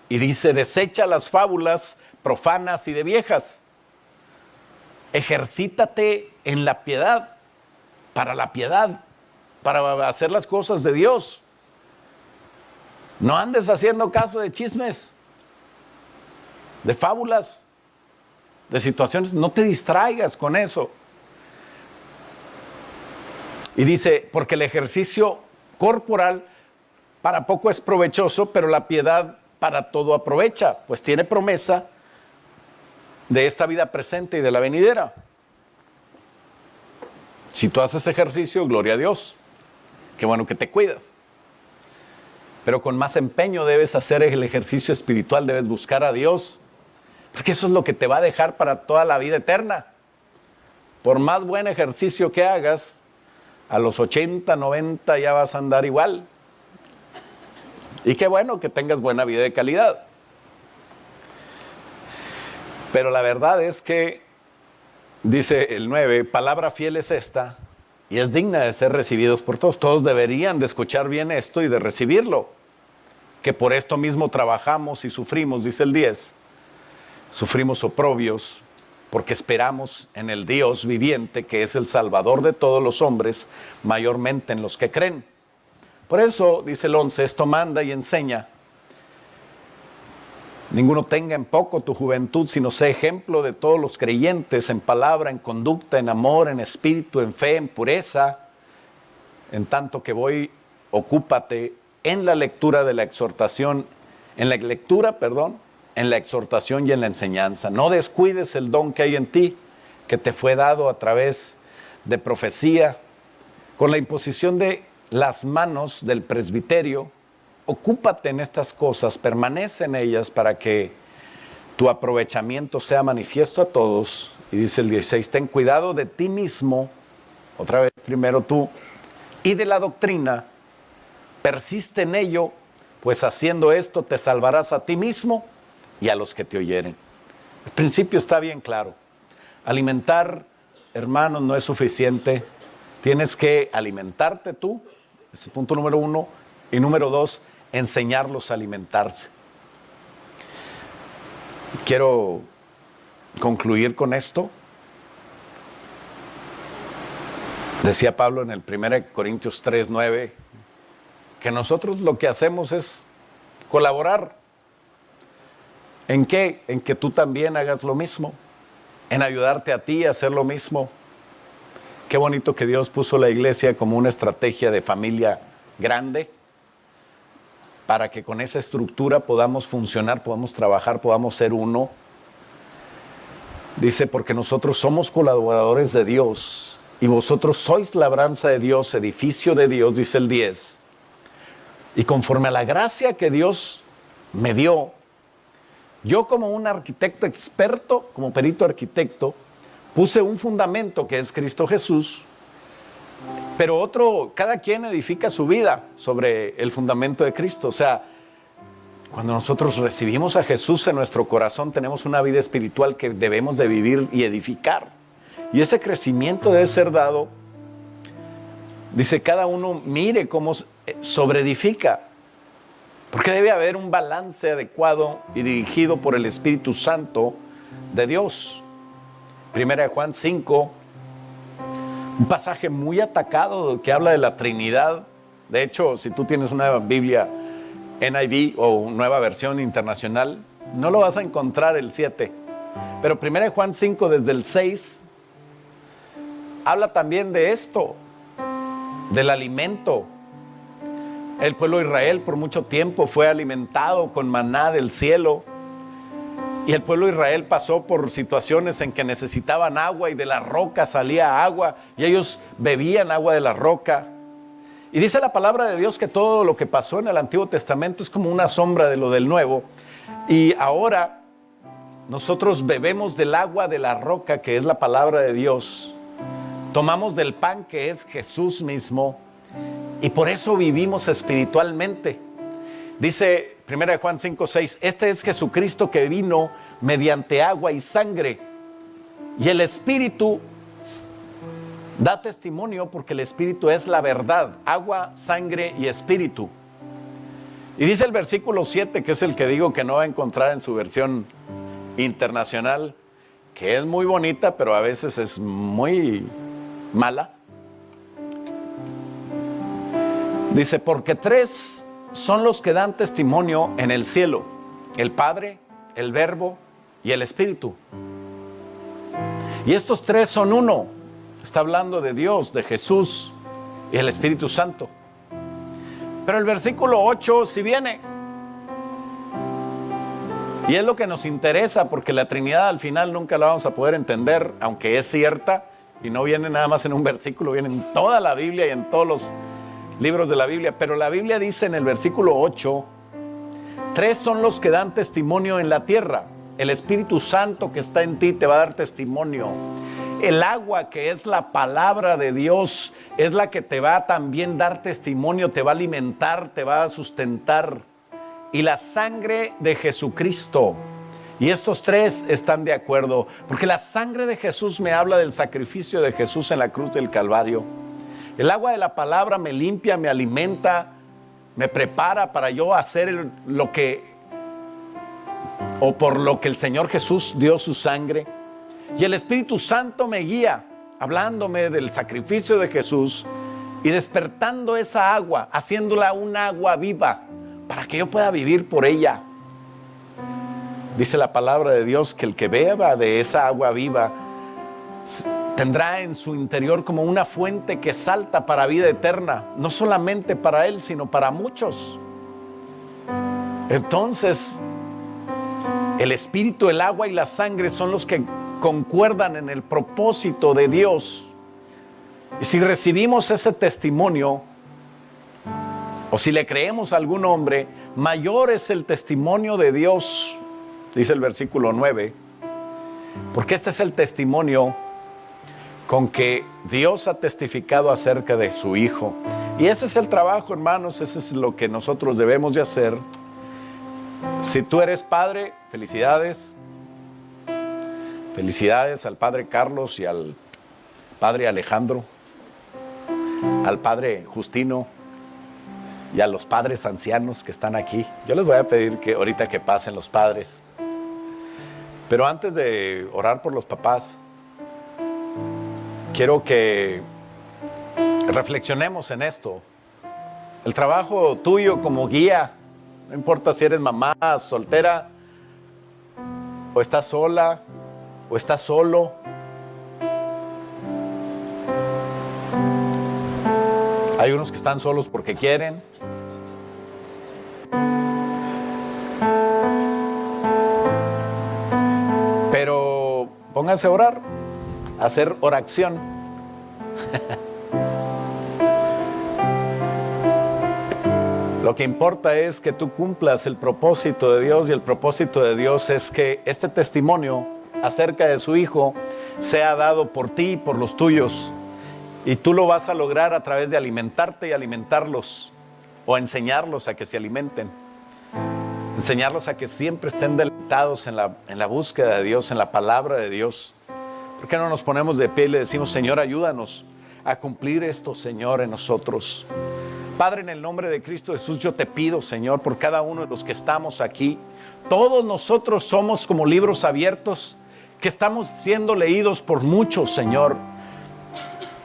Y dice, desecha las fábulas profanas y de viejas. Ejercítate en la piedad, para hacer las cosas de Dios. No andes haciendo caso de chismes, de fábulas, de situaciones. No te distraigas con eso. Y dice, porque el ejercicio corporal para poco es provechoso, pero la piedad para todo aprovecha, pues tiene promesa de esta vida presente y de la venidera. Si tú haces ejercicio, gloria a Dios. Qué bueno que te cuidas. Pero con más empeño debes hacer el ejercicio espiritual, debes buscar a Dios, porque eso es lo que te va a dejar para toda la vida eterna. Por más buen ejercicio que hagas, a los 80, 90 ya vas a andar igual. Y qué bueno que tengas buena vida de calidad. Pero la verdad es que, dice el 9, palabra fiel es esta y es digna de ser recibidos por todos. Todos deberían de escuchar bien esto y de recibirlo. Que por esto mismo trabajamos y sufrimos, dice el 10. Sufrimos oprobios porque esperamos en el Dios viviente, que es el Salvador de todos los hombres, mayormente en los que creen. Por eso, dice el 11, esto manda y enseña. Ninguno tenga en poco tu juventud, sino sé ejemplo de todos los creyentes en palabra, en conducta, en amor, en espíritu, en fe, en pureza. En tanto que voy, ocúpate en la lectura de la exhortación, en la exhortación y en la enseñanza. No descuides el don que hay en ti, que te fue dado a través de profecía, con la imposición de las manos del presbiterio. Ocúpate en estas cosas, permanece en ellas para que tu aprovechamiento sea manifiesto a todos. Y dice el 16, ten cuidado de ti mismo, otra vez primero tú, y de la doctrina, persiste en ello, pues haciendo esto te salvarás a ti mismo y a los que te oyeren. El principio está bien claro. Alimentar, hermanos, no es suficiente. Tienes que alimentarte tú, ese es el punto número 1. Y número 2, enseñarlos a alimentarse. Quiero concluir con esto. Decía Pablo en el 1 Corintios 3:9, que nosotros lo que hacemos es colaborar. ¿En qué? En que tú también hagas lo mismo, en ayudarte a ti a hacer lo mismo. Qué bonito que Dios puso la iglesia como una estrategia de familia grande, para que con esa estructura podamos funcionar, podamos trabajar, podamos ser uno. Dice, porque nosotros somos colaboradores de Dios, y vosotros sois labranza de Dios, edificio de Dios, dice el 10. Y conforme a la gracia que Dios me dio, yo como un arquitecto experto, como perito arquitecto, puse un fundamento que es Cristo Jesús, pero cada quien edifica su vida sobre el fundamento de Cristo. O sea, cuando nosotros recibimos a Jesús en nuestro corazón, tenemos una vida espiritual que debemos de vivir y edificar. Y ese crecimiento debe ser dado. Dice, cada uno mire cómo sobreedifica, porque debe haber un balance adecuado y dirigido por el Espíritu Santo de Dios. 1 Juan 5, un pasaje muy atacado que habla de la Trinidad. De hecho, si tú tienes una Biblia NIV o Nueva Versión Internacional, no lo vas a encontrar el 7. Pero 1 Juan 5, desde el 6, habla también de esto, del alimento. El pueblo de Israel por mucho tiempo fue alimentado con maná del cielo, y el pueblo de Israel pasó por situaciones en que necesitaban agua y de la roca salía agua y ellos bebían agua de la roca. Y dice la palabra de Dios que todo lo que pasó en el Antiguo Testamento es como una sombra de lo del Nuevo, y ahora nosotros bebemos del agua de la roca, que es la palabra de Dios. Tomamos del pan, que es Jesús mismo, y por eso vivimos espiritualmente. Dice 1 Juan 5:6, este es Jesucristo que vino mediante agua y sangre, y el Espíritu da testimonio, porque el Espíritu es la verdad. Agua, sangre y Espíritu. Y dice el versículo 7, que es el que digo que no va a encontrar en su versión internacional, que es muy bonita, pero a veces es muy mala. Dice, porque 3 son los que dan testimonio en el cielo: el Padre, el Verbo y el Espíritu. Y estos 3 son uno. Está hablando de Dios, de Jesús y el Espíritu Santo. Pero el versículo 8 sí viene. Y es lo que nos interesa, porque la Trinidad al final nunca la vamos a poder entender, aunque es cierta, y no viene nada más en un versículo, viene en toda la Biblia y en todos los libros de la Biblia. Pero la Biblia dice en el versículo 8, 3 son los que dan testimonio en la tierra. El Espíritu Santo que está en ti te va a dar testimonio. El agua, que es la palabra de Dios, es la que te va a también dar testimonio, te va a alimentar, te va a sustentar. Y la sangre de Jesucristo. Y estos 3 están de acuerdo, porque la sangre de Jesús me habla del sacrificio de Jesús en la cruz del Calvario. El agua de la palabra me limpia, me alimenta, me prepara para yo hacer por lo que el Señor Jesús dio su sangre. Y el Espíritu Santo me guía, hablándome del sacrificio de Jesús y despertando esa agua, haciéndola un agua viva, para que yo pueda vivir por ella. Dice la palabra de Dios que el que beba de esa agua viva tendrá en su interior como una fuente que salta para vida eterna, no solamente para él, sino para muchos. Entonces, el espíritu, el agua y la sangre son los que concuerdan en el propósito de Dios. Y si recibimos ese testimonio, o si le creemos a algún hombre, mayor es el testimonio de Dios, dice el versículo 9, porque este es el testimonio con que Dios ha testificado acerca de su Hijo. Y ese es el trabajo, hermanos, ese es lo que nosotros debemos de hacer. Si tú eres padre, felicidades. Felicidades al padre Carlos y al padre Alejandro, al padre Justino y a los padres ancianos que están aquí. Yo les voy a pedir que ahorita que pasen los padres. Pero antes de orar por los papás, quiero que reflexionemos en esto. El trabajo tuyo como guía, no importa si eres mamá soltera, o estás sola, o estás solo. Hay unos que están solos porque quieren. Pero pónganse a orar, a hacer oración. Lo que importa es que tú cumplas el propósito de Dios, y el propósito de Dios es que este testimonio acerca de su Hijo sea dado por ti y por los tuyos, y tú lo vas a lograr a través de alimentarte y alimentarlos, o enseñarlos a que se alimenten, enseñarlos a que siempre estén deleitados en la búsqueda de Dios, en la palabra de Dios. ¿Por qué no nos ponemos de pie y le decimos: Señor, ayúdanos a cumplir esto, Señor, en nosotros? Padre, en el nombre de Cristo Jesús, yo te pido, Señor, por cada uno de los que estamos aquí. Todos nosotros somos como libros abiertos que estamos siendo leídos por muchos, Señor.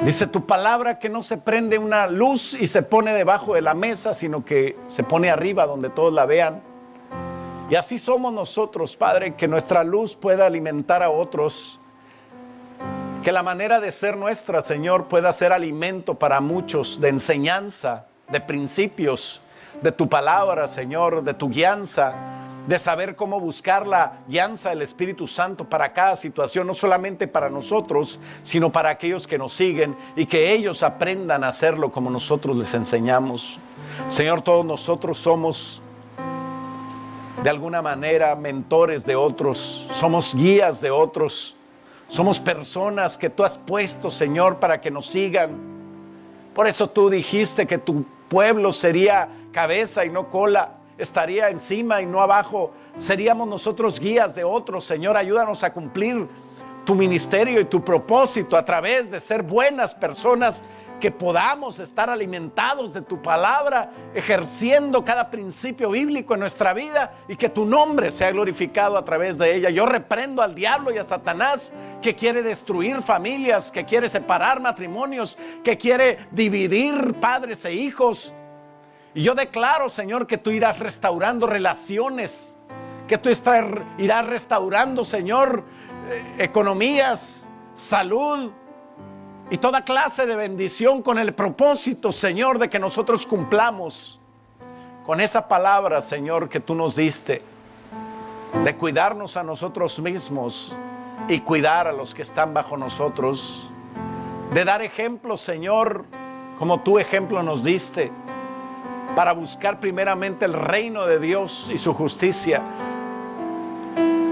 Dice tu palabra que no se prende una luz y se pone debajo de la mesa, sino que se pone arriba donde todos la vean. Y así somos nosotros, Padre, que nuestra luz pueda alimentar a otros. Que la manera de ser nuestra, Señor, pueda ser alimento para muchos, de enseñanza, de principios, de tu palabra, Señor, de tu guianza, de saber cómo buscar la guianza del Espíritu Santo para cada situación, no solamente para nosotros, sino para aquellos que nos siguen, y que ellos aprendan a hacerlo como nosotros les enseñamos. Señor, todos nosotros somos de alguna manera mentores de otros, somos guías de otros, somos personas que tú has puesto, Señor, para que nos sigan. Por eso tú dijiste que tu pueblo sería cabeza y no cola, estaría encima y no abajo. Seríamos nosotros guías de otros. Señor, ayúdanos a cumplir tu ministerio y tu propósito a través de ser buenas personas, que podamos estar alimentados de tu palabra, ejerciendo cada principio bíblico en nuestra vida, y que tu nombre sea glorificado a través de ella. Yo reprendo al diablo y a Satanás, que quiere destruir familias, que quiere separar matrimonios, que quiere dividir padres e hijos. Y yo declaro, Señor, que tú irás restaurando relaciones, que tú irás restaurando, Señor, economías, salud y toda clase de bendición, con el propósito, Señor, de que nosotros cumplamos con esa palabra, Señor, que tú nos diste, de cuidarnos a nosotros mismos y cuidar a los que están bajo nosotros, de dar ejemplo, Señor, como tu ejemplo nos diste, para buscar primeramente el reino de Dios y su justicia,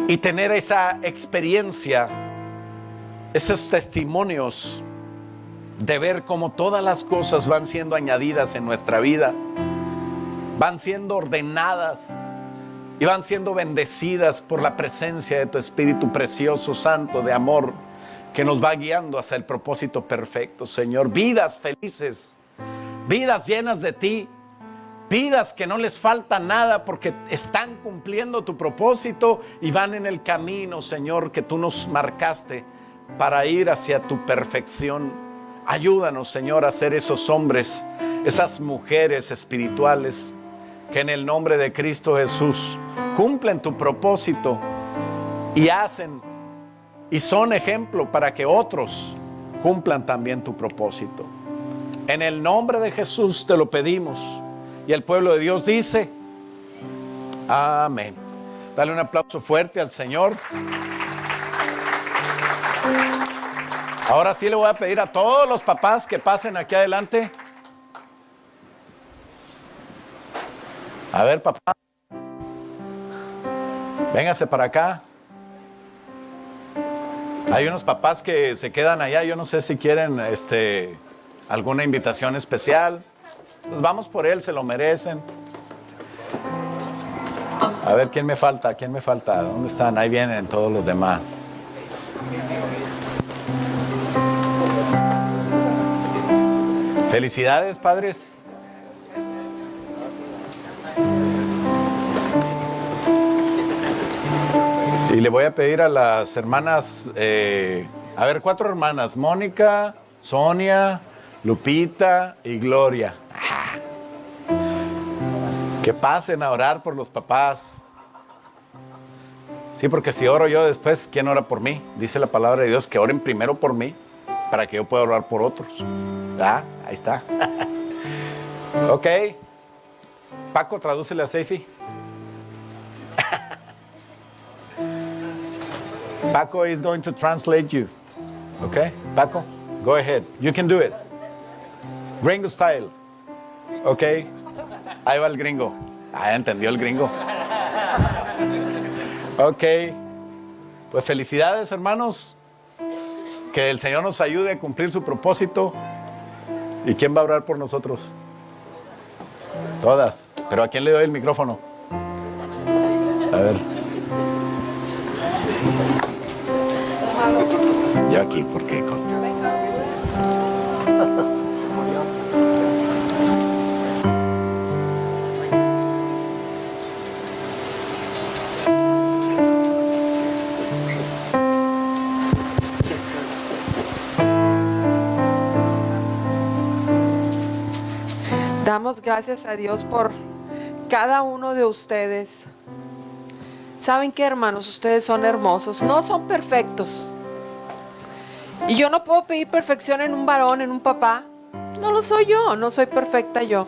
y tener esa experiencia, esos testimonios de ver cómo todas las cosas van siendo añadidas en nuestra vida, van siendo ordenadas y van siendo bendecidas por la presencia de tu Espíritu precioso, santo, de amor, que nos va guiando hacia el propósito perfecto, Señor. Vidas felices, vidas llenas de ti, vidas que no les falta nada porque están cumpliendo tu propósito y van en el camino, Señor, que tú nos marcaste para ir hacia tu perfección. Ayúdanos, Señor, a ser esos hombres, esas mujeres espirituales que en el nombre de Cristo Jesús cumplen tu propósito y hacen y son ejemplo para que otros cumplan también tu propósito. En el nombre de Jesús te lo pedimos. Y el pueblo de Dios dice, amén. Dale un aplauso fuerte al Señor. Ahora sí le voy a pedir a todos los papás que pasen aquí adelante. A ver, papá. Véngase para acá. Hay unos papás que se quedan allá. Yo no sé si quieren alguna invitación especial. Pues vamos por él, se lo merecen. A ver, ¿quién me falta? ¿Quién me falta? ¿Dónde están? Ahí vienen todos los demás. Felicidades, padres. Y le voy a pedir a las hermanas, 4 hermanas, Mónica, Sonia, Lupita y Gloria. Que pasen a orar por los papás. Sí, porque si oro yo después, ¿quién ora por mí? Dice la palabra de Dios que oren primero por mí para que yo pueda orar por otros. ¿Ah? Ahí está. Ok. Paco, tradúcele a Seifi. Paco is going to translate you. Okay? Paco, go ahead. You can do it. Gringo style. Okay? Ahí va el gringo. Entendió el gringo. Ok. Pues felicidades, hermanos. Que el Señor nos ayude a cumplir su propósito. ¿Y quién va a orar por nosotros? Todas. ¿Pero a quién le doy el micrófono? A ver. Yo aquí, ¿por qué?
Damos gracias a Dios por cada uno de ustedes. ¿Saben qué, hermanos? Ustedes son hermosos, no son perfectos. Y yo no puedo pedir perfección en un varón, en un papá. No lo soy yo, no soy perfecta yo.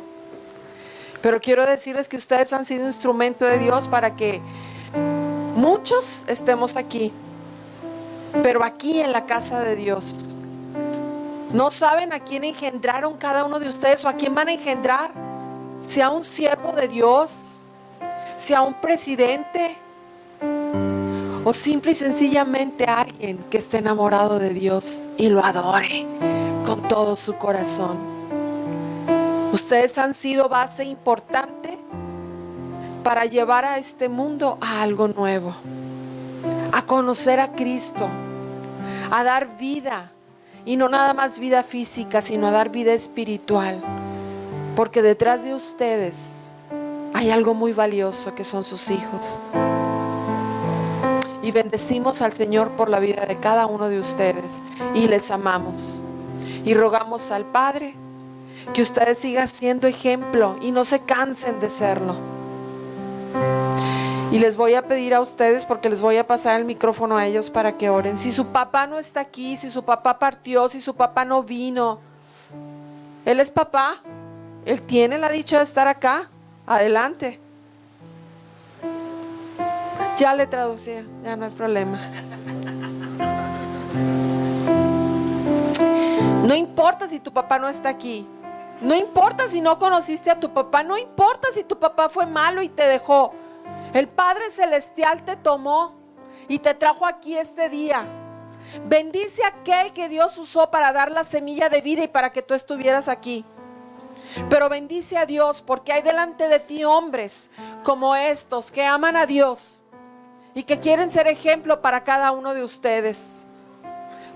Pero quiero decirles que ustedes han sido instrumento de Dios para que muchos estemos aquí. Pero aquí en la casa de Dios. No saben a quién engendraron cada uno de ustedes o a quién van a engendrar. Sea un siervo de Dios, sea un presidente, o simple y sencillamente alguien que esté enamorado de Dios y lo adore con todo su corazón. Ustedes han sido base importante para llevar a este mundo a algo nuevo, a conocer a Cristo, a dar vida, y no nada más vida física, sino a dar vida espiritual, porque detrás de ustedes hay algo muy valioso que son sus hijos. Y bendecimos al Señor por la vida de cada uno de ustedes y les amamos y rogamos al Padre que ustedes sigan siendo ejemplo y no se cansen de serlo. Y les voy a pedir a ustedes, porque les voy a pasar el micrófono a ellos para que oren. Si su papá no está aquí, si su papá partió, si su papá no vino, él es papá, él tiene la dicha de estar acá. Adelante. Ya le traducí, ya no hay problema. No importa si tu papá no está aquí. No importa si no conociste a tu papá. No importa si tu papá fue malo y te dejó. El Padre Celestial te tomó y te trajo aquí este día. Bendice a aquel que Dios usó para dar la semilla de vida y para que tú estuvieras aquí. Pero bendice a Dios, porque hay delante de ti hombres como estos que aman a Dios y que quieren ser ejemplo para cada uno de ustedes.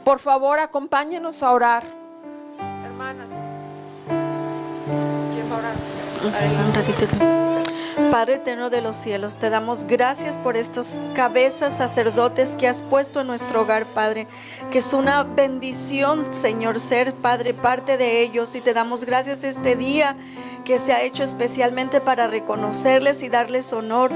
Por favor, acompáñenos a orar. Hermanas, ¿quién va a orar? Adelante. Un ratito.
Padre eterno de los cielos, te damos gracias por estos cabezas sacerdotes que has puesto en nuestro hogar, Padre, que es una bendición, Señor, ser, Padre, parte de ellos. Y te damos gracias este día que se ha hecho especialmente para reconocerles y darles honor.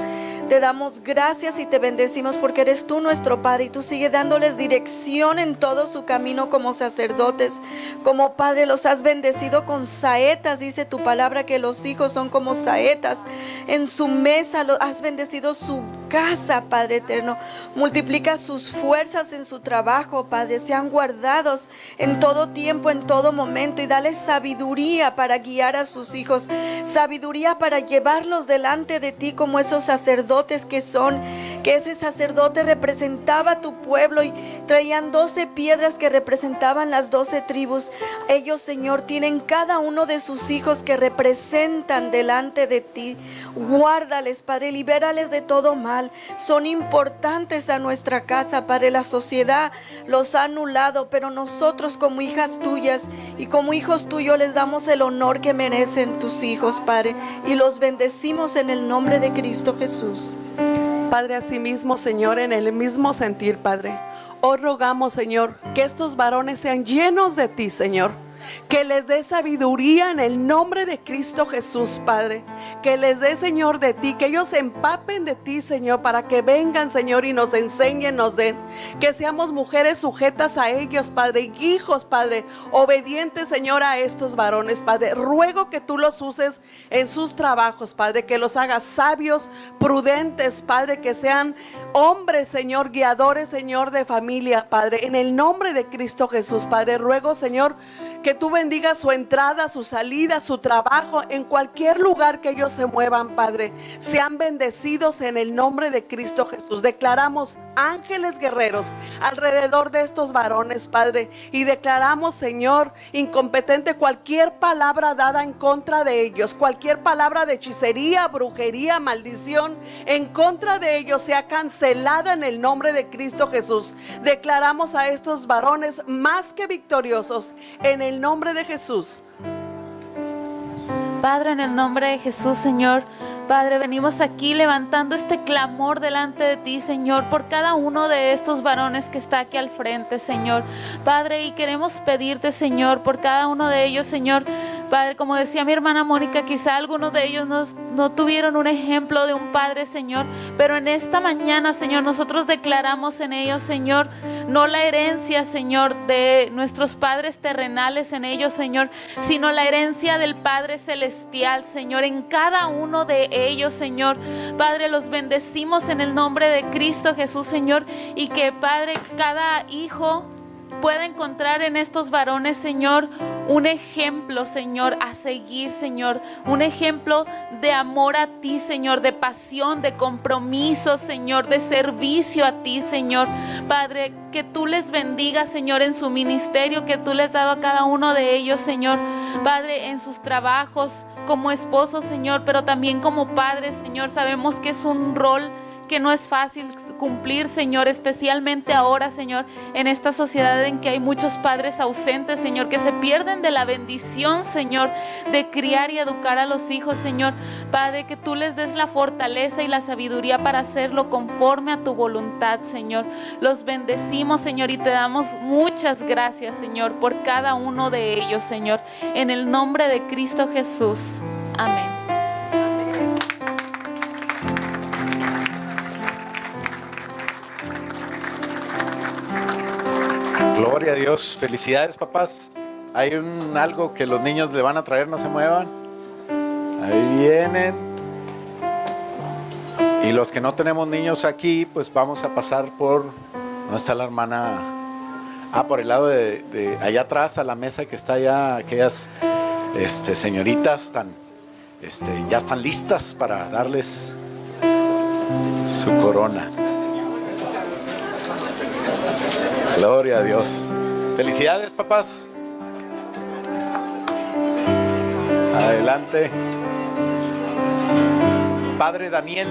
Te damos gracias y te bendecimos porque eres tú nuestro Padre y tú sigues dándoles dirección en todo su camino como sacerdotes. Como Padre los has bendecido con saetas, dice tu palabra que los hijos son como saetas. En su mesa has bendecido su casa, Padre eterno. Multiplica sus fuerzas en su trabajo, Padre. Sean guardados en todo tiempo, en todo momento, y dale sabiduría para guiar a sus hijos, sabiduría para llevarlos delante de ti como esos sacerdotes que son, que ese sacerdote representaba a tu pueblo y traían 12 piedras que representaban las 12 tribus. Ellos, Señor, tienen cada uno de sus hijos que representan delante de ti. Guárdales, Padre, libérales de todo mal. Son importantes a nuestra casa, Padre. La sociedad los ha anulado, pero nosotros como hijas tuyas y como hijos tuyos les damos el honor que merecen tus hijos, Padre, y los bendecimos en el nombre de Cristo Jesús.
Padre, asimismo, Señor, en el mismo sentir, Padre, hoy rogamos, Señor, que estos varones sean llenos de ti, Señor. Que les dé sabiduría en el nombre de Cristo Jesús, Padre. Que les dé, Señor, de ti. Que ellos se empapen de ti, Señor, para que vengan, Señor, y nos enseñen, nos den. Que seamos mujeres sujetas a ellos, Padre. Hijos, Padre, obedientes, Señor, a estos varones, Padre. Ruego que tú los uses en sus trabajos, Padre. Que los hagas sabios, prudentes, Padre. Que sean hombres, Señor, guiadores, Señor, de familia, Padre. En el nombre de Cristo Jesús, Padre. Ruego, Señor, que tú bendigas su entrada, su salida, su trabajo, en cualquier lugar que ellos se muevan, Padre. Sean bendecidos en el nombre de Cristo Jesús. Declaramos ángeles guerreros alrededor de estos varones, Padre. Y declaramos, Señor, incompetente cualquier palabra dada en contra de ellos. Cualquier palabra de hechicería, brujería, maldición en contra de ellos sea cancelada en el nombre de Cristo Jesús. Declaramos a estos varones más que victoriosos en el nombre de Jesús.
Padre, en el nombre de Jesús, Señor, Padre, venimos aquí levantando este clamor delante de ti, Señor, por cada uno de estos varones que está aquí al frente, Señor. Padre, y queremos pedirte, Señor, por cada uno de ellos, Señor. Padre, como decía mi hermana Mónica, quizá algunos de ellos no tuvieron un ejemplo de un padre, Señor, pero en esta mañana, Señor, nosotros declaramos en ellos, Señor, no la herencia, Señor, de nuestros padres terrenales en ellos, Señor, sino la herencia del Padre Celestial, Señor, en cada uno de ellos, Señor. Padre, los bendecimos en el nombre de Cristo Jesús, Señor, y que, Padre, cada hijo pueda encontrar en estos varones, Señor, un ejemplo, Señor, a seguir, Señor, un ejemplo de amor a ti, Señor, de pasión, de compromiso, Señor, de servicio a ti, Señor. Padre, que tú les bendigas, Señor, en su ministerio que tú les has dado a cada uno de ellos, Señor. Padre, en sus trabajos como esposos, Señor, pero también como padres, Señor. Sabemos que es un rol que no es fácil cumplir, Señor, especialmente ahora, Señor, en esta sociedad en que hay muchos padres ausentes, Señor, que se pierden de la bendición, Señor, de criar y educar a los hijos, Señor. Padre, que tú les des la fortaleza y la sabiduría para hacerlo conforme a tu voluntad, Señor. Los bendecimos, Señor, y te damos muchas gracias, Señor, por cada uno de ellos, Señor, en el nombre de Cristo Jesús. Amén.
Gloria a Dios. Felicidades, papás. Hay algo que los niños le van a traer, no se muevan. Ahí vienen. Y los que no tenemos niños aquí, pues vamos a pasar por... ¿Dónde está la hermana? Por el lado de allá atrás, a la mesa que está allá, aquellas señoritas ya están listas para darles su corona. Gloria a Dios. Felicidades, papás. Adelante. Padre Daniel.